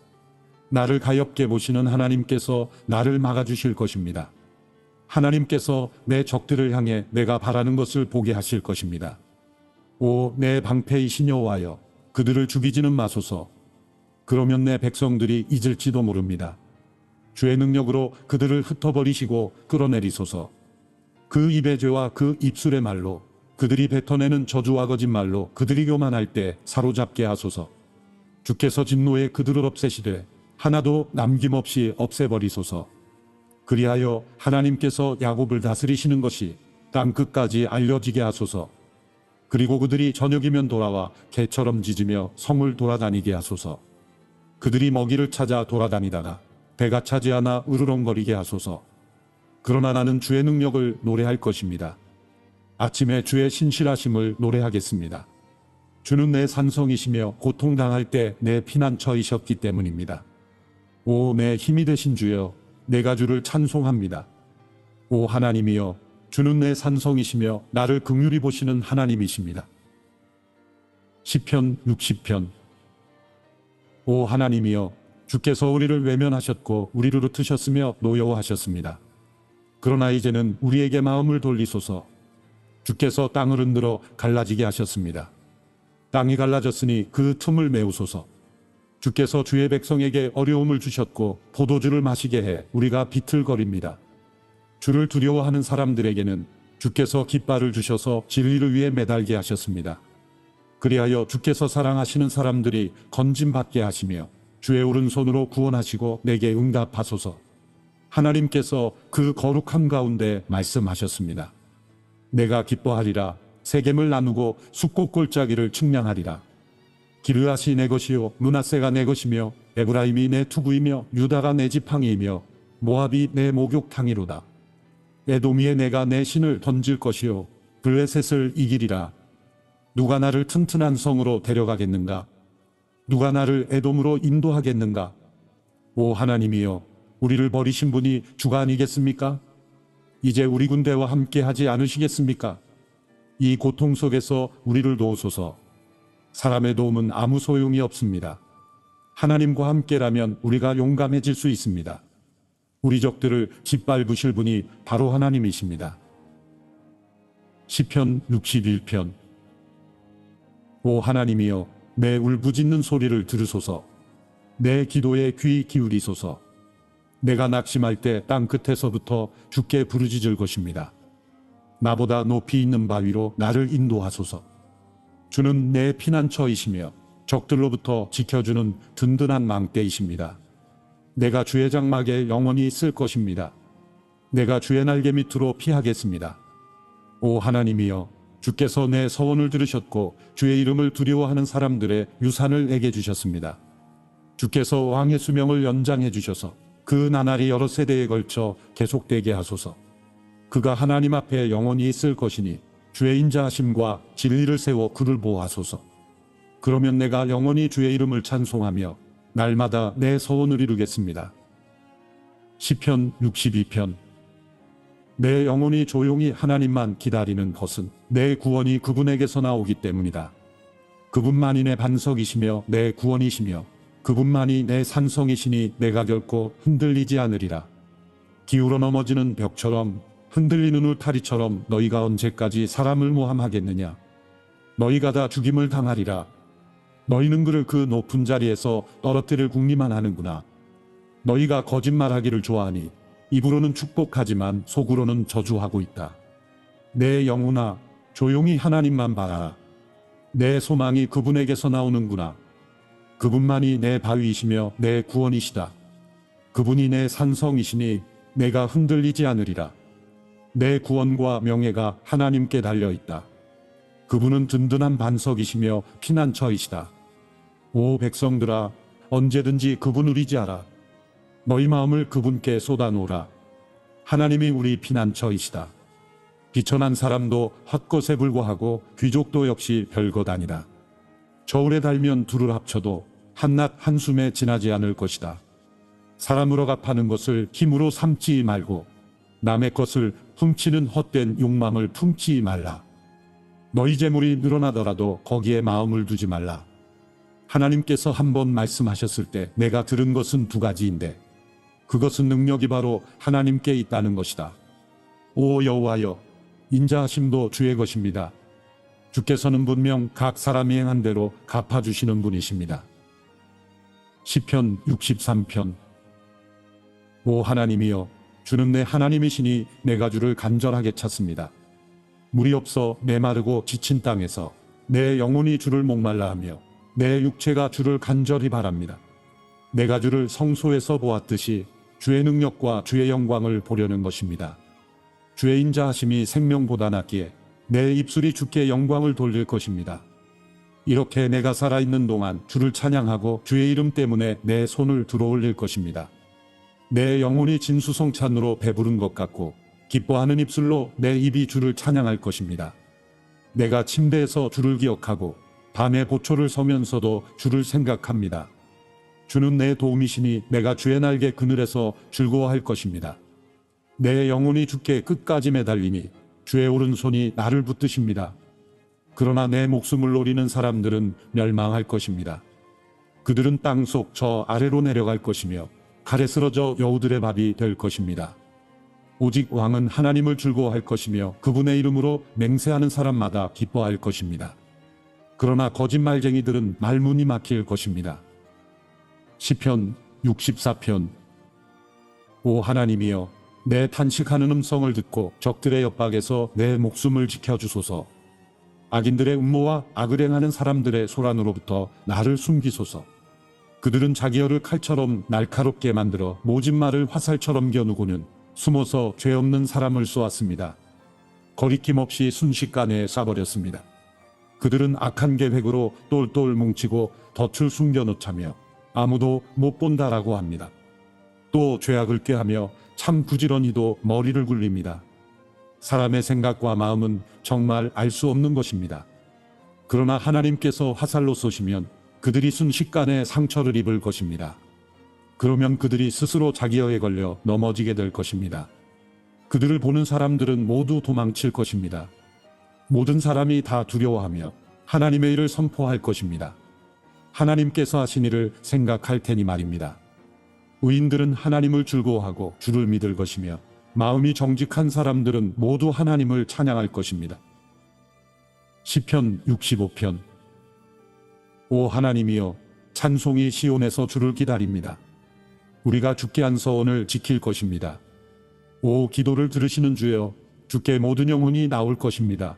나를 가엾게 보시는 하나님께서 나를 막아주실 것입니다. 하나님께서 내 적들을 향해 내가 바라는 것을 보게 하실 것입니다. 오 내 방패이신 여호와여, 그들을 죽이지는 마소서. 그러면 내 백성들이 잊을지도 모릅니다. 주의 능력으로 그들을 흩어버리시고 끌어내리소서. 그 입의 죄와 그 입술의 말로, 그들이 뱉어내는 저주와 거짓말로 그들이 교만할 때 사로잡게 하소서. 주께서 진노에 그들을 없애시되 하나도 남김없이 없애버리소서. 그리하여 하나님께서 야곱을 다스리시는 것이 땅 끝까지 알려지게 하소서. 그리고 그들이 저녁이면 돌아와 개처럼 짖으며 성을 돌아다니게 하소서. 그들이 먹이를 찾아 돌아다니다가 배가 차지 않아 으르렁거리게 하소서. 그러나 나는 주의 능력을 노래할 것입니다. 아침에 주의 신실하심을 노래하겠습니다. 주는 내 산성이시며 고통당할 때 내 피난처이셨기 때문입니다. 오 내 힘이 되신 주여, 내가 주를 찬송합니다. 오 하나님이여, 주는 내 산성이시며 나를 긍휼히 보시는 하나님이십니다. 시편 60편. 오 하나님이여, 주께서 우리를 외면하셨고 우리를 흩으셨으며 노여워하셨습니다. 그러나 이제는 우리에게 마음을 돌리소서. 주께서 땅을 흔들어 갈라지게 하셨습니다. 땅이 갈라졌으니 그 틈을 메우소서. 주께서 주의 백성에게 어려움을 주셨고 포도주를 마시게 해 우리가 비틀거립니다. 주를 두려워하는 사람들에게는 주께서 깃발을 주셔서 진리를 위해 매달게 하셨습니다. 그리하여 주께서 사랑하시는 사람들이 건짐받게 하시며 주의 오른손으로 구원하시고 내게 응답하소서. 하나님께서 그 거룩함 가운데 말씀하셨습니다. 내가 기뻐하리라. 세겜을 나누고 숫꽃 골짜기를 측량하리라. 기르앗이 내 것이요 므낫세가 내 것이며 에브라임이 내 투구이며 유다가 내 지팡이이며 모압이 내 목욕탕이로다. 에돔위에 내가 내 신을 던질 것이요 블레셋을 이기리라. 누가 나를 튼튼한 성으로 데려가겠는가? 누가 나를 에돔으로 인도하겠는가? 오 하나님이여, 우리를 버리신 분이 주가 아니겠습니까? 이제 우리 군대와 함께 하지 않으시겠습니까? 이 고통 속에서 우리를 도우소서. 사람의 도움은 아무 소용이 없습니다. 하나님과 함께라면 우리가 용감해질 수 있습니다. 우리 적들을 짓밟으실 분이 바로 하나님이십니다. 시편 61편. 오 하나님이여, 내 울부짖는 소리를 들으소서. 내 기도에 귀 기울이소서. 내가 낙심할 때 땅 끝에서부터 주께 부르짖을 것입니다. 나보다 높이 있는 바위로 나를 인도하소서. 주는 내 피난처이시며 적들로부터 지켜주는 든든한 망대이십니다. 내가 주의 장막에 영원히 있을 것입니다. 내가 주의 날개 밑으로 피하겠습니다. 오 하나님이여, 주께서 내 서원을 들으셨고 주의 이름을 두려워하는 사람들의 유산을 내게 주셨습니다. 주께서 왕의 수명을 연장해 주셔서 그 나날이 여러 세대에 걸쳐 계속되게 하소서. 그가 하나님 앞에 영원히 있을 것이니 주의 인자하심과 진리를 세워 그를 보호하소서. 그러면 내가 영원히 주의 이름을 찬송하며 날마다 내 소원을 이루겠습니다. 시편 62편. 내 영혼이 조용히 하나님만 기다리는 것은 내 구원이 그분에게서 나오기 때문이다. 그분만이 내 반석이시며 내 구원이시며 그분만이 내 산성이시니 내가 결코 흔들리지 않으리라. 기울어 넘어지는 벽처럼 흔들리는 울타리처럼 너희가 언제까지 사람을 모함하겠느냐? 너희가 다 죽임을 당하리라. 너희는 그를 그 높은 자리에서 떨어뜨릴 궁리만 하는구나. 너희가 거짓말하기를 좋아하니 입으로는 축복하지만 속으로는 저주하고 있다. 내 영혼아, 조용히 하나님만 바라라. 내 소망이 그분에게서 나오는구나. 그분만이 내 바위이시며 내 구원이시다. 그분이 내 산성이시니 내가 흔들리지 않으리라. 내 구원과 명예가 하나님께 달려있다. 그분은 든든한 반석이시며 피난처이시다. 오 백성들아, 언제든지 그분을 의지하라. 너희 마음을 그분께 쏟아놓으라. 하나님이 우리 피난처이시다. 비천한 사람도 헛것에 불과하고 귀족도 역시 별것 아니다. 저울에 달면 둘을 합쳐도 한낮 한숨에 지나지 않을 것이다. 사람으로 갚하는 것을 힘으로 삼지 말고 남의 것을 훔치는 헛된 욕망을 품지 말라. 너희 재물이 늘어나더라도 거기에 마음을 두지 말라. 하나님께서 한번 말씀하셨을 때 내가 들은 것은 두 가지인데 그것은 능력이 바로 하나님께 있다는 것이다. 오 여호와여, 인자하심도 주의 것입니다. 주께서는 분명 각 사람이 행한 대로 갚아주시는 분이십니다. 시편 63편. 오 하나님이여, 주는 내 하나님이시니 내가 주를 간절하게 찾습니다. 물이 없어 메마르고 지친 땅에서 내 영혼이 주를 목말라하며 내 육체가 주를 간절히 바랍니다. 내가 주를 성소에서 보았듯이 주의 능력과 주의 영광을 보려는 것입니다. 주의 인자하심이 생명보다 낫기에 내 입술이 주께 영광을 돌릴 것입니다. 이렇게 내가 살아있는 동안 주를 찬양하고 주의 이름 때문에 내 손을 들어올릴 것입니다. 내 영혼이 진수성찬으로 배부른 것 같고 기뻐하는 입술로 내 입이 주를 찬양할 것입니다. 내가 침대에서 주를 기억하고 밤에 보초를 서면서도 주를 생각합니다. 주는 내 도움이시니 내가 주의 날개 그늘에서 즐거워할 것입니다. 내 영혼이 주께 끝까지 매달리니 주의 오른손이 나를 붙드십니다. 그러나 내 목숨을 노리는 사람들은 멸망할 것입니다. 그들은 땅속 저 아래로 내려갈 것이며 칼에 쓰러져 여우들의 밥이 될 것입니다. 오직 왕은 하나님을 즐거워할 것이며 그분의 이름으로 맹세하는 사람마다 기뻐할 것입니다. 그러나 거짓말쟁이들은 말문이 막힐 것입니다. 시편 64편. 오 하나님이여, 내 탄식하는 음성을 듣고 적들의 옆박에서 내 목숨을 지켜주소서. 악인들의 음모와 악을 행하는 사람들의 소란으로부터 나를 숨기소서. 그들은 자기 혀를 칼처럼 날카롭게 만들어 모진말을 화살처럼 겨누고는 숨어서 죄 없는 사람을 쏘았습니다. 거리낌 없이 순식간에 쏴버렸습니다. 그들은 악한 계획으로 똘똘 뭉치고 덫을 숨겨놓자며 아무도 못 본다라고 합니다. 또 죄악을 꾀하며 참 부지런히도 머리를 굴립니다. 사람의 생각과 마음은 정말 알 수 없는 것입니다. 그러나 하나님께서 화살로 쏘시면 그들이 순식간에 상처를 입을 것입니다. 그러면 그들이 스스로 자기 혀에 걸려 넘어지게 될 것입니다. 그들을 보는 사람들은 모두 도망칠 것입니다. 모든 사람이 다 두려워하며 하나님의 일을 선포할 것입니다. 하나님께서 하신 일을 생각할 테니 말입니다. 의인들은 하나님을 즐거워하고 주를 믿을 것이며 마음이 정직한 사람들은 모두 하나님을 찬양할 것입니다. 시편 65편. 오 하나님이여, 찬송이 시온에서 주를 기다립니다. 우리가 주께 한 서원을 지킬 것입니다. 오 기도를 들으시는 주여, 주께 모든 영혼이 나올 것입니다.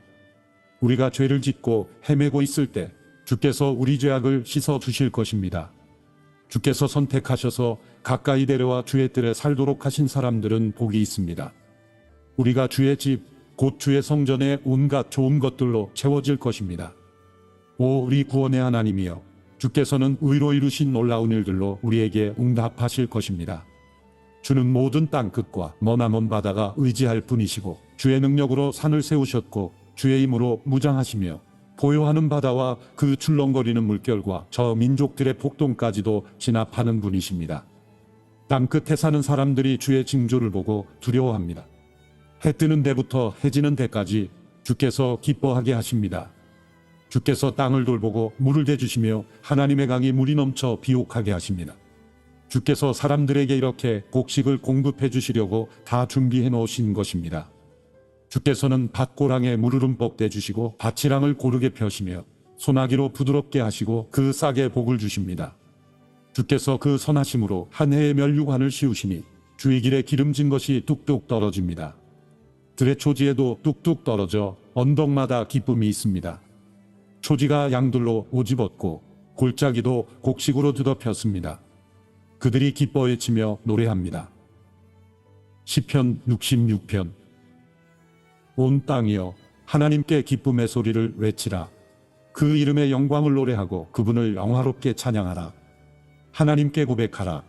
우리가 죄를 짓고 헤매고 있을 때 주께서 우리 죄악을 씻어 주실 것입니다. 주께서 선택하셔서 가까이 데려와 주의 뜰에 살도록 하신 사람들은 복이 있습니다. 우리가 주의 집, 곧 주의 성전의 온갖 좋은 것들로 채워질 것입니다. 오 우리 구원의 하나님이여, 주께서는 의로 이루신 놀라운 일들로 우리에게 응답하실 것입니다. 주는 모든 땅 끝과 머나먼 바다가 의지할 분이시고 주의 능력으로 산을 세우셨고 주의 힘으로 무장하시며 보요하는 바다와 그 출렁거리는 물결과 저 민족들의 폭동까지도 진압하는 분이십니다. 땅끝에 사는 사람들이 주의 징조를 보고 두려워합니다. 해 뜨는 데부터 해 지는 데까지 주께서 기뻐하게 하십니다. 주께서 땅을 돌보고 물을 대주시며 하나님의 강이 물이 넘쳐 비옥하게 하십니다. 주께서 사람들에게 이렇게 곡식을 공급해 주시려고 다 준비해 놓으신 것입니다. 주께서는 밭고랑에 물을 흠뻑 대주시고 밭이랑을 고르게 펴시며 소나기로 부드럽게 하시고 그 싹에 복을 주십니다. 주께서 그 선하심으로 한 해의 면류관을 씌우시니 주의 길에 기름진 것이 뚝뚝 떨어집니다. 들의 초지에도 뚝뚝 떨어져 언덕마다 기쁨이 있습니다. 초지가 양들로 오집었고 골짜기도 곡식으로 뒤덮였습니다. 그들이 기뻐 외치며 노래합니다. 시편 66편. 온 땅이여 하나님께 기쁨의 소리를 외치라. 그 이름의 영광을 노래하고 그분을 영화롭게 찬양하라. 하나님께 고백하라.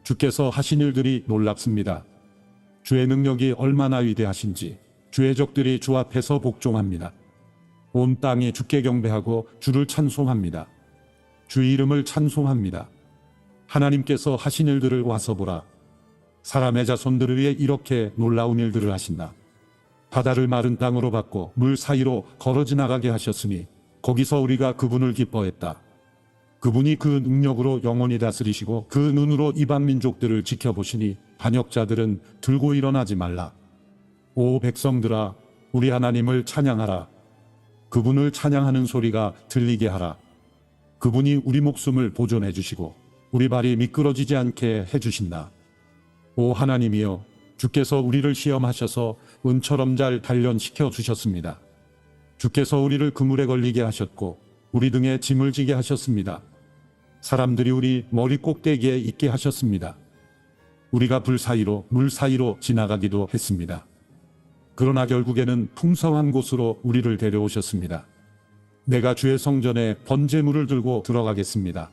주께서 하신 일들이 놀랍습니다. 주의 능력이 얼마나 위대하신지 주의 적들이 주 앞에서 복종합니다. 온 땅이 주께 경배하고 주를 찬송합니다. 주의 이름을 찬송합니다. 하나님께서 하신 일들을 와서 보라. 사람의 자손들을 위해 이렇게 놀라운 일들을 하신다. 바다를 마른 땅으로 바꿔 물 사이로 걸어 지나가게 하셨으니 거기서 우리가 그분을 기뻐했다. 그분이 그 능력으로 영원히 다스리시고 그 눈으로 이방 민족들을 지켜보시니 반역자들은 들고 일어나지 말라. 오 백성들아 우리 하나님을 찬양하라. 그분을 찬양하는 소리가 들리게 하라. 그분이 우리 목숨을 보존해 주시고 우리 발이 미끄러지지 않게 해주신다. 오 하나님이여 주께서 우리를 시험하셔서 은처럼 잘 단련시켜 주셨습니다. 주께서 우리를 그물에 걸리게 하셨고 우리 등에 짐을 지게 하셨습니다. 사람들이 우리 머리 꼭대기에 있게 하셨습니다. 우리가 불 사이로 물 사이로 지나가기도 했습니다. 그러나 결국에는 풍성한 곳으로 우리를 데려오셨습니다. 내가 주의 성전에 번제물을 들고 들어가겠습니다.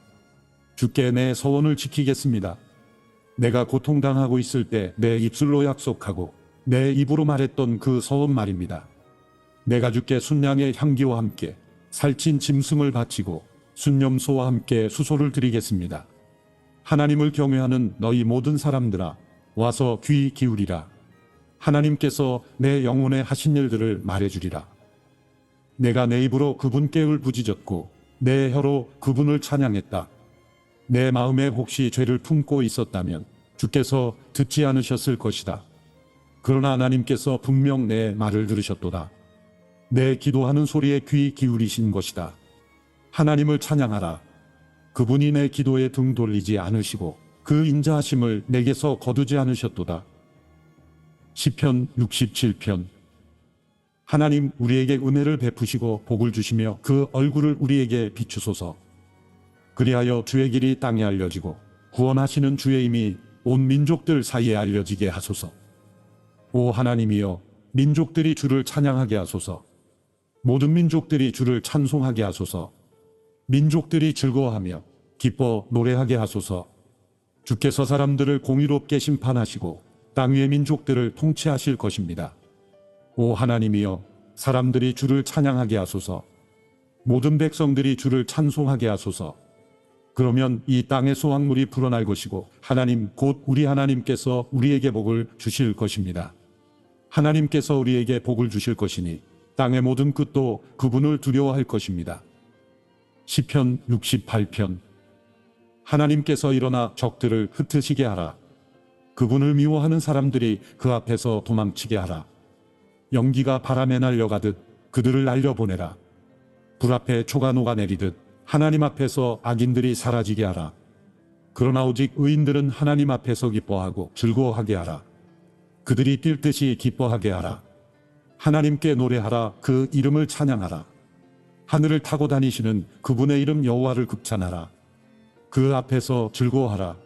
주께 내 서원을 지키겠습니다. 내가 고통당하고 있을 때 내 입술로 약속하고 내 입으로 말했던 그 서원 말입니다. 내가 주께 순양의 향기와 함께 살찐 짐승을 바치고 순념소와 함께 수소를 드리겠습니다. 하나님을 경외하는 너희 모든 사람들아 와서 귀 기울이라. 하나님께서 내 영혼에 하신 일들을 말해주리라. 내가 내 입으로 그분께 울부짖었고 내 혀로 그분을 찬양했다. 내 마음에 혹시 죄를 품고 있었다면 주께서 듣지 않으셨을 것이다. 그러나 하나님께서 분명 내 말을 들으셨도다. 내 기도하는 소리에 귀 기울이신 것이다. 하나님을 찬양하라. 그분이 내 기도에 등 돌리지 않으시고 그 인자하심을 내게서 거두지 않으셨도다. 시편 67편. 하나님 우리에게 은혜를 베푸시고 복을 주시며 그 얼굴을 우리에게 비추소서. 그리하여 주의 길이 땅에 알려지고 구원하시는 주의 힘이 온 민족들 사이에 알려지게 하소서. 오 하나님이여 민족들이 주를 찬양하게 하소서. 모든 민족들이 주를 찬송하게 하소서. 민족들이 즐거워하며 기뻐 노래하게 하소서. 주께서 사람들을 공의롭게 심판하시고 땅 위의 민족들을 통치하실 것입니다. 오 하나님이여 사람들이 주를 찬양하게 하소서. 모든 백성들이 주를 찬송하게 하소서. 그러면 이 땅의 소확물이 불어날 것이고 하나님 곧 우리 하나님께서 우리에게 복을 주실 것입니다. 하나님께서 우리에게 복을 주실 것이니 땅의 모든 끝도 그분을 두려워할 것입니다. 시편 68편. 하나님께서 일어나 적들을 흩으시게 하라. 그분을 미워하는 사람들이 그 앞에서 도망치게 하라. 연기가 바람에 날려가듯 그들을 날려보내라. 불 앞에 초가 녹아내리듯 하나님 앞에서 악인들이 사라지게 하라. 그러나 오직 의인들은 하나님 앞에서 기뻐하고 즐거워하게 하라. 그들이 뛸 듯이 기뻐하게 하라. 하나님께 노래하라. 그 이름을 찬양하라. 하늘을 타고 다니시는 그분의 이름 여호와를 극찬하라. 그 앞에서 즐거워하라.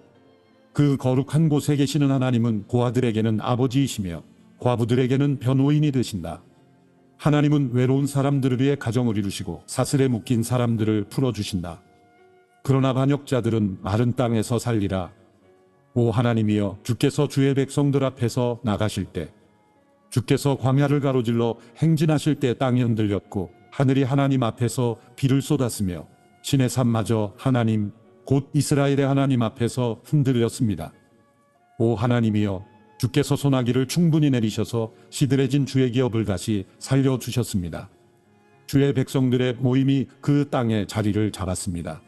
그 거룩한 곳에 계시는 하나님은 고아들에게는 아버지이시며 과부들에게는 변호인이 되신다. 하나님은 외로운 사람들을 위해 가정을 이루시고 사슬에 묶인 사람들을 풀어주신다. 그러나 반역자들은 마른 땅에서 살리라. 오 하나님이여 주께서 주의 백성들 앞에서 나가실 때 주께서 광야를 가로질러 행진하실 때 땅이 흔들렸고 하늘이 하나님 앞에서 비를 쏟았으며 신의 산마저 하나님 곧 이스라엘의 하나님 앞에서 흔들렸습니다. 오 하나님이여 주께서 소나기를 충분히 내리셔서 시들해진 주의 기업을 다시 살려주셨습니다. 주의 백성들의 모임이 그 땅에 자리를 잡았습니다.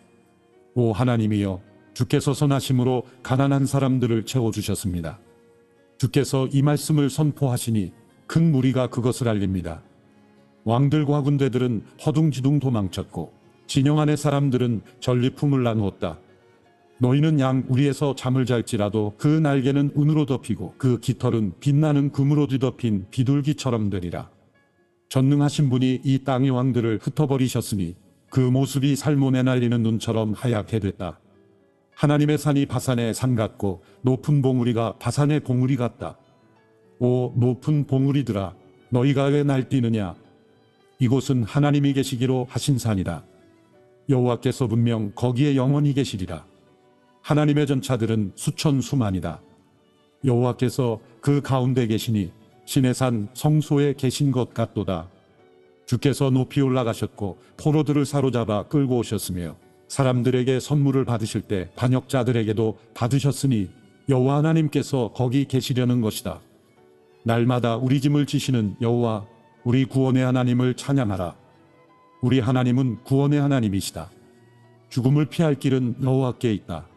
오 하나님이여 주께서 선하심으로 가난한 사람들을 채워주셨습니다. 주께서 이 말씀을 선포하시니 큰 무리가 그것을 알립니다. 왕들과 군대들은 허둥지둥 도망쳤고 진영 안의 사람들은 전리품을 나누었다. 너희는 양 우리에서 잠을 잘지라도 그 날개는 은으로 덮이고 그 깃털은 빛나는 금으로 뒤덮인 비둘기처럼 되리라. 전능하신 분이 이 땅의 왕들을 흩어버리셨으니 그 모습이 살몬에 날리는 눈처럼 하얗게 됐다. 하나님의 산이 바산의 산 같고 높은 봉우리가 바산의 봉우리 같다. 오 높은 봉우리들아, 너희가 왜 날뛰느냐? 이곳은 하나님이 계시기로 하신 산이다. 여호와께서 분명 거기에 영원히 계시리라. 하나님의 전차들은 수천 수만이다. 여호와께서 그 가운데 계시니 신의 산 성소에 계신 것 같도다. 주께서 높이 올라가셨고 포로들을 사로잡아 끌고 오셨으며 사람들에게 선물을 받으실 때 반역자들에게도 받으셨으니 여호와 하나님께서 거기 계시려는 것이다. 날마다 우리 짐을 지시는 여호와, 우리 구원의 하나님을 찬양하라. 우리 하나님은 구원의 하나님이시다. 죽음을 피할 길은 여호와께 있다.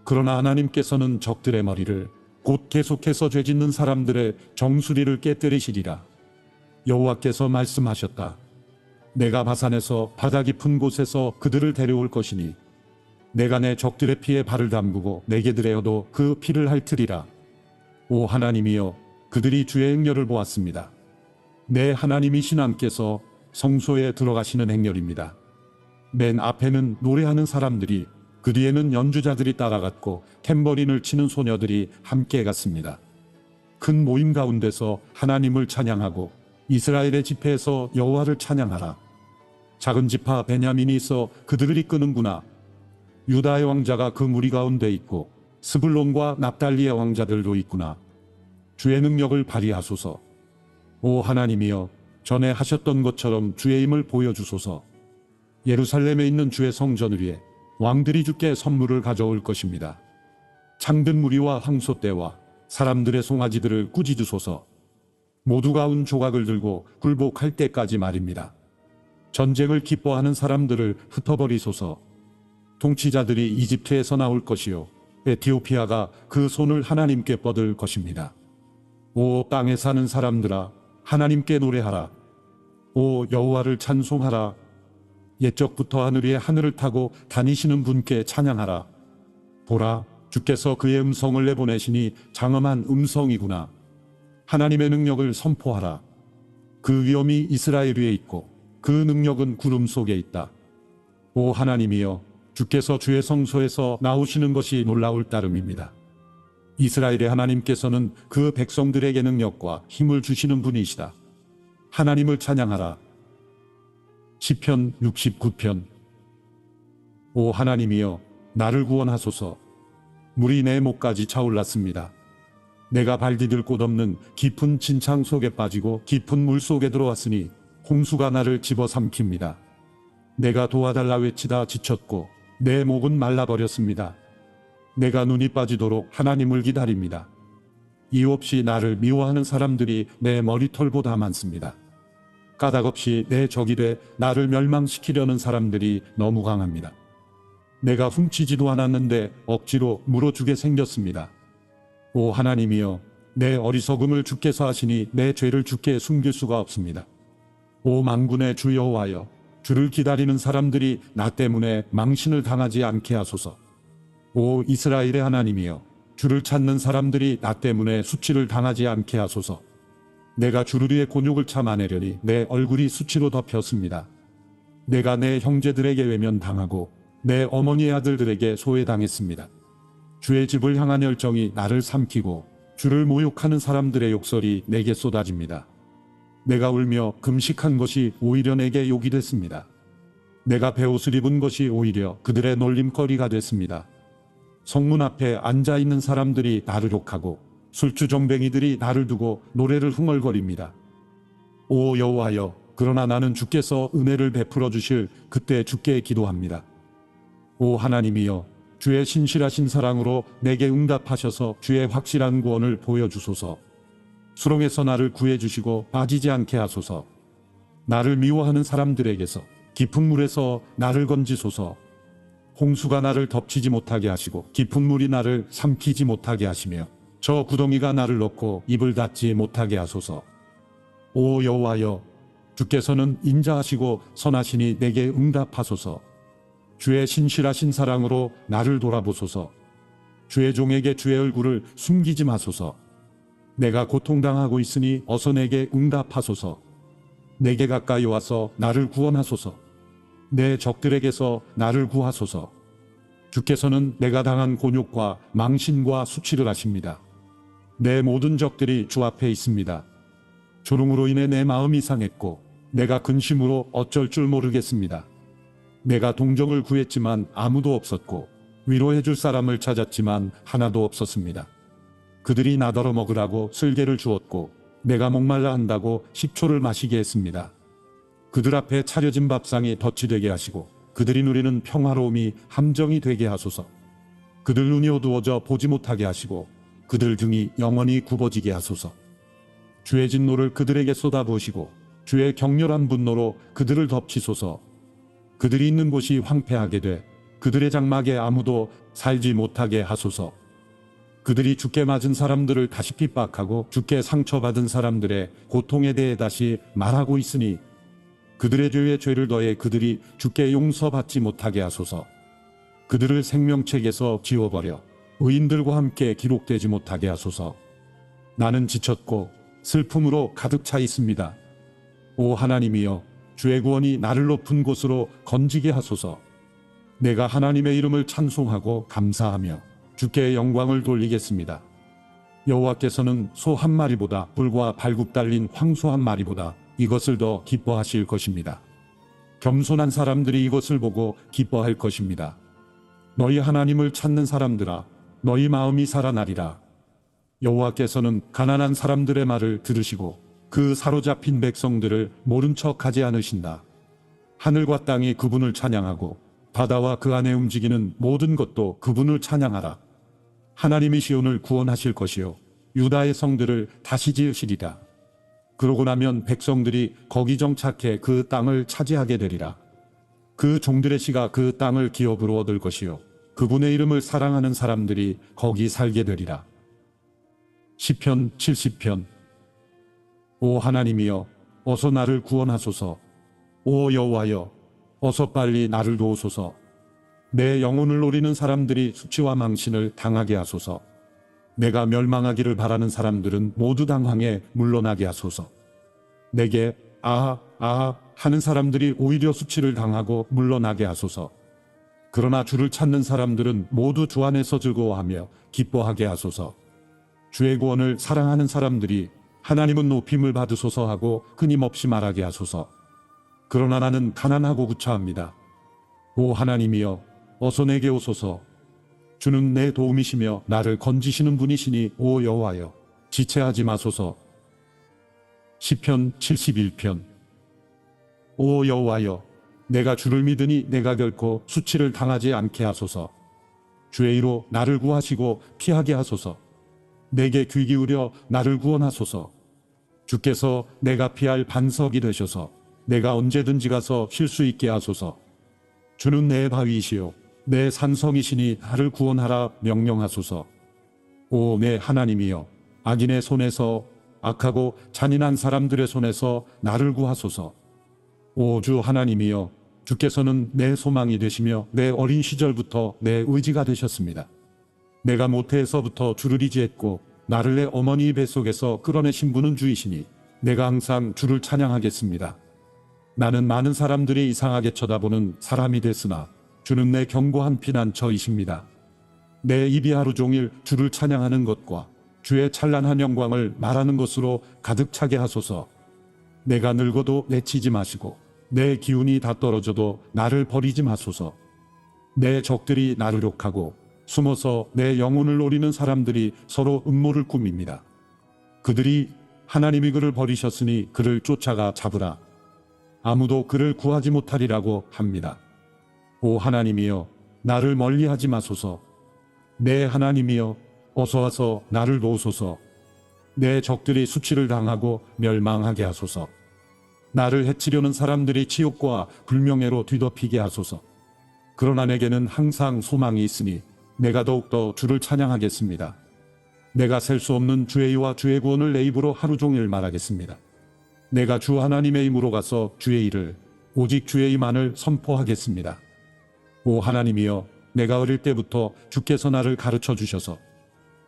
그러나 하나님께서는 적들의 머리를, 곧 계속해서 죄짓는 사람들의 정수리를 깨뜨리시리라. 여호와께서 말씀하셨다. 내가 바산에서 바다 깊은 곳에서 그들을 데려올 것이니 내가 내 적들의 피에 발을 담그고 내게 들여도 그 피를 핥으리라. 오 하나님이여, 그들이 주의 행렬을 보았습니다. 내 하나님이신 함께서 성소에 들어가시는 행렬입니다. 맨 앞에는 노래하는 사람들이, 그 뒤에는 연주자들이 따라갔고 탬버린을 치는 소녀들이 함께 갔습니다. 큰 모임 가운데서 하나님을 찬양하고 이스라엘의 집회에서 여호와를 찬양하라. 작은 지파 베냐민이 있어 그들을 이끄는구나. 유다의 왕자가 그 무리 가운데 있고 스불론과 납달리의 왕자들도 있구나. 주의 능력을 발휘하소서. 오 하나님이여, 전에 하셨던 것처럼 주의 힘을 보여주소서. 예루살렘에 있는 주의 성전을 위해 왕들이 주께 선물을 가져올 것입니다. 창든 무리와 황소떼와 사람들의 송아지들을 꾸짖으소서. 모두가 운 조각을 들고 굴복할 때까지 말입니다. 전쟁을 기뻐하는 사람들을 흩어버리소서. 통치자들이 이집트에서 나올 것이요 에티오피아가 그 손을 하나님께 뻗을 것입니다. 오 땅에 사는 사람들아, 하나님께 노래하라. 오 여호와를 찬송하라. 옛적부터 하늘 위에 하늘을 타고 다니시는 분께 찬양하라. 보라, 주께서 그의 음성을 내보내시니 장엄한 음성이구나. 하나님의 능력을 선포하라. 그 위엄이 이스라엘 위에 있고 그 능력은 구름 속에 있다. 오 하나님이여, 주께서 주의 성소에서 나오시는 것이 놀라울 따름입니다. 이스라엘의 하나님께서는 그 백성들에게 능력과 힘을 주시는 분이시다. 하나님을 찬양하라. 시편 69편. 오 하나님이여, 나를 구원하소서. 물이 내 목까지 차올랐습니다. 내가 발 디딜 곳 없는 깊은 진창 속에 빠지고 깊은 물 속에 들어왔으니 홍수가 나를 집어삼킵니다. 내가 도와달라 외치다 지쳤고 내 목은 말라버렸습니다. 내가 눈이 빠지도록 하나님을 기다립니다. 이유 없이 나를 미워하는 사람들이 내 머리털보다 많습니다. 까닭없이 내 적이 돼 나를 멸망시키려는 사람들이 너무 강합니다. 내가 훔치지도 않았는데 억지로 물어주게 생겼습니다. 오 하나님이여, 내 어리석음을 주께서 하시니 내 죄를 주께 숨길 수가 없습니다. 오 만군의 주 여호와여, 주를 기다리는 사람들이 나 때문에 망신을 당하지 않게 하소서. 오 이스라엘의 하나님이여, 주를 찾는 사람들이 나 때문에 수치를 당하지 않게 하소서. 내가 주를 위해 곤욕을 참아내려니 내 얼굴이 수치로 덮였습니다. 내가 내 형제들에게 외면당하고 내 어머니의 아들들에게 소외당했습니다. 주의 집을 향한 열정이 나를 삼키고 주를 모욕하는 사람들의 욕설이 내게 쏟아집니다. 내가 울며 금식한 것이 오히려 내게 욕이 됐습니다. 내가 베옷을 입은 것이 오히려 그들의 놀림거리가 됐습니다. 성문 앞에 앉아있는 사람들이 나를 욕하고 술주정뱅이들이 나를 두고 노래를 흥얼거립니다. 오 여호와여, 그러나 나는 주께서 은혜를 베풀어 주실 그때 주께 기도합니다. 오 하나님이여, 주의 신실하신 사랑으로 내게 응답하셔서 주의 확실한 구원을 보여주소서. 수렁에서 나를 구해주시고 빠지지 않게 하소서. 나를 미워하는 사람들에게서 깊은 물에서 나를 건지소서. 홍수가 나를 덮치지 못하게 하시고 깊은 물이 나를 삼키지 못하게 하시며 저 구덩이가 나를 넣고 입을 닫지 못하게 하소서. 오 여호와여, 주께서는 인자하시고 선하시니 내게 응답하소서. 주의 신실하신 사랑으로 나를 돌아보소서. 주의 종에게 주의 얼굴을 숨기지 마소서. 내가 고통당하고 있으니 어서 내게 응답하소서. 내게 가까이 와서 나를 구원하소서. 내 적들에게서 나를 구하소서. 주께서는 내가 당한 곤욕과 망신과 수치를 아십니다. 내 모든 적들이 주 앞에 있습니다. 조롱으로 인해 내 마음이 상했고 내가 근심으로 어쩔 줄 모르겠습니다. 내가 동정을 구했지만 아무도 없었고 위로해 줄 사람을 찾았지만 하나도 없었습니다. 그들이 나더러 먹으라고 쓸개를 주었고 내가 목말라 한다고 식초를 마시게 했습니다. 그들 앞에 차려진 밥상이 덫이 되게 하시고 그들이 누리는 평화로움이 함정이 되게 하소서. 그들 눈이 어두워져 보지 못하게 하시고 그들 등이 영원히 굽어지게 하소서. 주의 진노를 그들에게 쏟아부으시고 주의 격렬한 분노로 그들을 덮치소서. 그들이 있는 곳이 황폐하게 돼 그들의 장막에 아무도 살지 못하게 하소서. 그들이 주께 맞은 사람들을 다시 핍박하고 주께 상처받은 사람들의 고통에 대해 다시 말하고 있으니 그들의 죄에 죄를 더해 그들이 주께 용서받지 못하게 하소서. 그들을 생명책에서 지워버려 의인들과 함께 기록되지 못하게 하소서. 나는 지쳤고 슬픔으로 가득 차 있습니다. 오 하나님이여, 주의 구원이 나를 높은 곳으로 건지게 하소서. 내가 하나님의 이름을 찬송하고 감사하며 주께 영광을 돌리겠습니다. 여호와께서는 소 한 마리보다 뿔과 발굽 달린 황소 한 마리보다 이것을 더 기뻐하실 것입니다. 겸손한 사람들이 이것을 보고 기뻐할 것입니다. 너희 하나님을 찾는 사람들아, 너희 마음이 살아나리라. 여호와께서는 가난한 사람들의 말을 들으시고 그 사로잡힌 백성들을 모른 척하지 않으신다. 하늘과 땅이 그분을 찬양하고 바다와 그 안에 움직이는 모든 것도 그분을 찬양하라. 하나님이 시온을 구원하실 것이요 유다의 성들을 다시 지으시리라. 그러고 나면 백성들이 거기 정착해 그 땅을 차지하게 되리라. 그 종들의 씨가 그 땅을 기업으로 얻을 것이요 그분의 이름을 사랑하는 사람들이 거기 살게 되리라. 시편 70편. 오 하나님이여, 어서 나를 구원하소서. 오 여호와여, 어서 빨리 나를 도우소서. 내 영혼을 노리는 사람들이 수치와 망신을 당하게 하소서. 내가 멸망하기를 바라는 사람들은 모두 당황해 물러나게 하소서. 내게 아아 하는 사람들이 오히려 수치를 당하고 물러나게 하소서. 그러나 주를 찾는 사람들은 모두 주 안에서 즐거워하며 기뻐하게 하소서. 주의 구원을 사랑하는 사람들이 하나님은 높임을 받으소서 하고 끊임없이 말하게 하소서. 그러나 나는 가난하고 구차합니다. 오 하나님이여, 어서 내게 오소서. 주는 내 도움이시며 나를 건지시는 분이시니 오 여호와여, 지체하지 마소서. 시편 71편. 오 여호와여, 내가 주를 믿으니 내가 결코 수치를 당하지 않게 하소서. 주의 이로 나를 구하시고 피하게 하소서. 내게 귀 기울여 나를 구원하소서. 주께서 내가 피할 반석이 되셔서 내가 언제든지 가서 쉴 수 있게 하소서. 주는 내 바위이시요 내 산성이시니 나를 구원하라 명령하소서. 오 내 하나님이여, 악인의 손에서, 악하고 잔인한 사람들의 손에서 나를 구하소서. 오 주 하나님이여, 주께서는 내 소망이 되시며 내 어린 시절부터 내 의지가 되셨습니다. 내가 모태에서부터 주를 의지했고 나를 내 어머니 뱃속에서 끌어내신 분은 주이시니 내가 항상 주를 찬양하겠습니다. 나는 많은 사람들이 이상하게 쳐다보는 사람이 됐으나 주는 내 견고한 피난처이십니다. 내 입이 하루 종일 주를 찬양하는 것과 주의 찬란한 영광을 말하는 것으로 가득 차게 하소서. 내가 늙어도 내치지 마시고 내 기운이 다 떨어져도 나를 버리지 마소서. 내 적들이 나를 욕하고 숨어서 내 영혼을 노리는 사람들이 서로 음모를 꾸밉니다. 그들이 하나님이 그를 버리셨으니 그를 쫓아가 잡으라. 아무도 그를 구하지 못하리라고 합니다. 오 하나님이여, 나를 멀리하지 마소서. 내 하나님이여, 어서 와서 나를 도우소서. 내 적들이 수치를 당하고 멸망하게 하소서. 나를 해치려는 사람들이 치욕과 불명예로 뒤덮이게 하소서. 그러나 내게는 항상 소망이 있으니 내가 더욱더 주를 찬양하겠습니다. 내가 셀 수 없는 주의 의와 주의 구원을 내 입으로 하루 종일 말하겠습니다. 내가 주 하나님의 힘으로 가서 주의 일을 오직 주의 임만을 선포하겠습니다. 오 하나님이여, 내가 어릴 때부터 주께서 나를 가르쳐 주셔서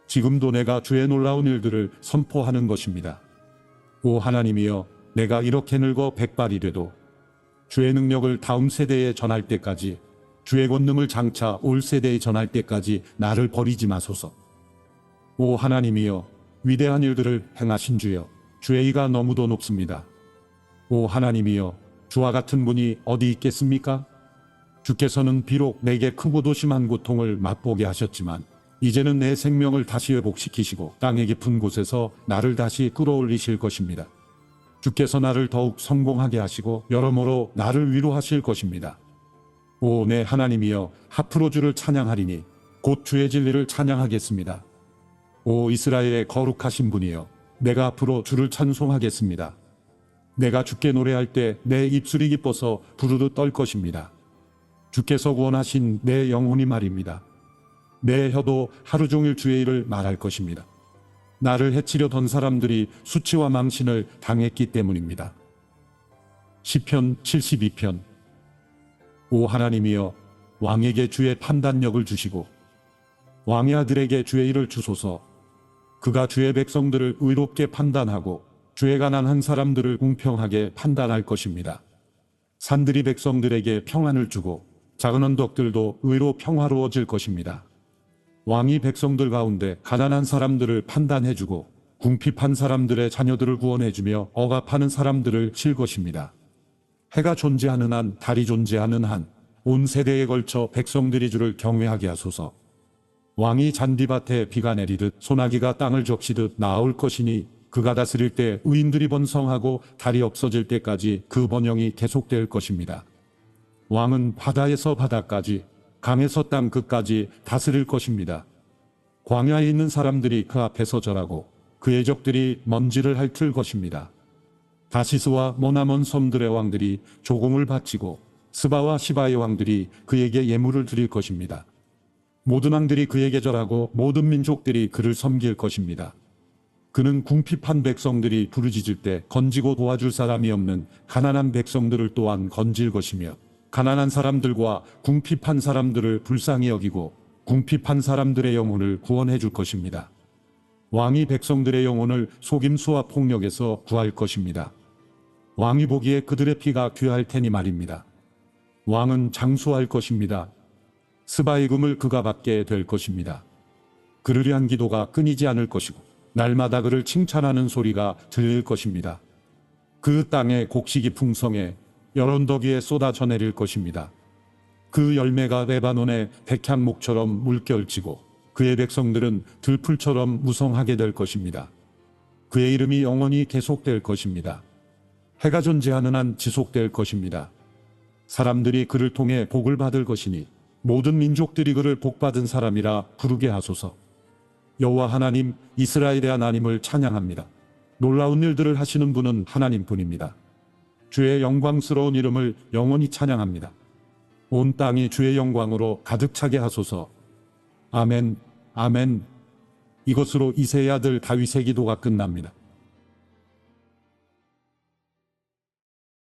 지금도 내가 주의 놀라운 일들을 선포하는 것입니다. 오 하나님이여, 내가 이렇게 늙어 백발이 돼도 주의 능력을 다음 세대에 전할 때까지, 주의 권능을 장차 올 세대에 전할 때까지 나를 버리지 마소서. 오 하나님이여, 위대한 일들을 행하신 주여, 주의 의가 너무도 높습니다. 오 하나님이여, 주와 같은 분이 어디 있겠습니까? 주께서는 비록 내게 크고도 심한 고통을 맛보게 하셨지만 이제는 내 생명을 다시 회복시키시고 땅의 깊은 곳에서 나를 다시 끌어올리실 것입니다. 주께서 나를 더욱 성공하게 하시고 여러모로 나를 위로하실 것입니다. 오 내 하나님이여, 하프로 주를 찬양하리니 곧 주의 진리를 찬양하겠습니다. 오 이스라엘의 거룩하신 분이여, 내가 앞으로 주를 찬송하겠습니다. 내가 주께 노래할 때 내 입술이 기뻐서 부르르 떨 것입니다. 주께서 구원하신 내 영혼이 말입니다. 내 혀도 하루 종일 주의 일을 말할 것입니다. 나를 해치려던 사람들이 수치와 망신을 당했기 때문입니다. 시편 72편. 오 하나님이여, 왕에게 주의 판단력을 주시고 왕의 아들에게 주의 일을 주소서. 그가 주의 백성들을 의롭게 판단하고 주의 가난한 사람들을 공평하게 판단할 것입니다. 산들이 백성들에게 평안을 주고 작은 언덕들도 의로 평화로워질 것입니다. 왕이 백성들 가운데 가난한 사람들을 판단해주고 궁핍한 사람들의 자녀들을 구원해주며 억압하는 사람들을 칠 것입니다. 해가 존재하는 한, 달이 존재하는 한, 온 세대에 걸쳐 백성들이 주를 경외하게 하소서. 왕이 잔디밭에 비가 내리듯 소나기가 땅을 적시듯 나아올 것이니 그가 다스릴 때 의인들이 번성하고 달이 없어질 때까지 그 번영이 계속될 것입니다. 왕은 바다에서 바다까지, 강에서 땅 끝까지 다스릴 것입니다. 광야에 있는 사람들이 그 앞에서 절하고 그의 적들이 먼지를 핥을 것입니다. 다시스와 머나먼 섬들의 왕들이 조공을 바치고 스바와 시바의 왕들이 그에게 예물을 드릴 것입니다. 모든 왕들이 그에게 절하고 모든 민족들이 그를 섬길 것입니다. 그는 궁핍한 백성들이 부르짖을 때 건지고 도와줄 사람이 없는 가난한 백성들을 또한 건질 것이며 가난한 사람들과 궁핍한 사람들을 불쌍히 여기고 궁핍한 사람들의 영혼을 구원해 줄 것입니다. 왕이 백성들의 영혼을 속임수와 폭력에서 구할 것입니다. 왕이 보기에 그들의 피가 귀할 테니 말입니다. 왕은 장수할 것입니다. 스바의 금을 그가 받게 될 것입니다. 그를 위한 기도가 끊이지 않을 것이고 날마다 그를 칭찬하는 소리가 들릴 것입니다. 그 땅에 곡식이 풍성해 여러 언덕 위에 쏟아져 내릴 것입니다. 그 열매가 레바논의 백향목처럼 물결치고 그의 백성들은 들풀처럼 무성하게 될 것입니다. 그의 이름이 영원히 계속될 것입니다. 해가 존재하는 한 지속될 것입니다. 사람들이 그를 통해 복을 받을 것이니 모든 민족들이 그를 복받은 사람이라 부르게 하소서. 여호와 하나님, 이스라엘의 하나님을 찬양합니다. 놀라운 일들을 하시는 분은 하나님뿐입니다. 주의 영광스러운 이름을 영원히 찬양합니다. 온 땅이 주의 영광으로 가득 차게 하소서. 아멘, 아멘. 이것으로 이새의 아들 다윗의 기도가 끝납니다.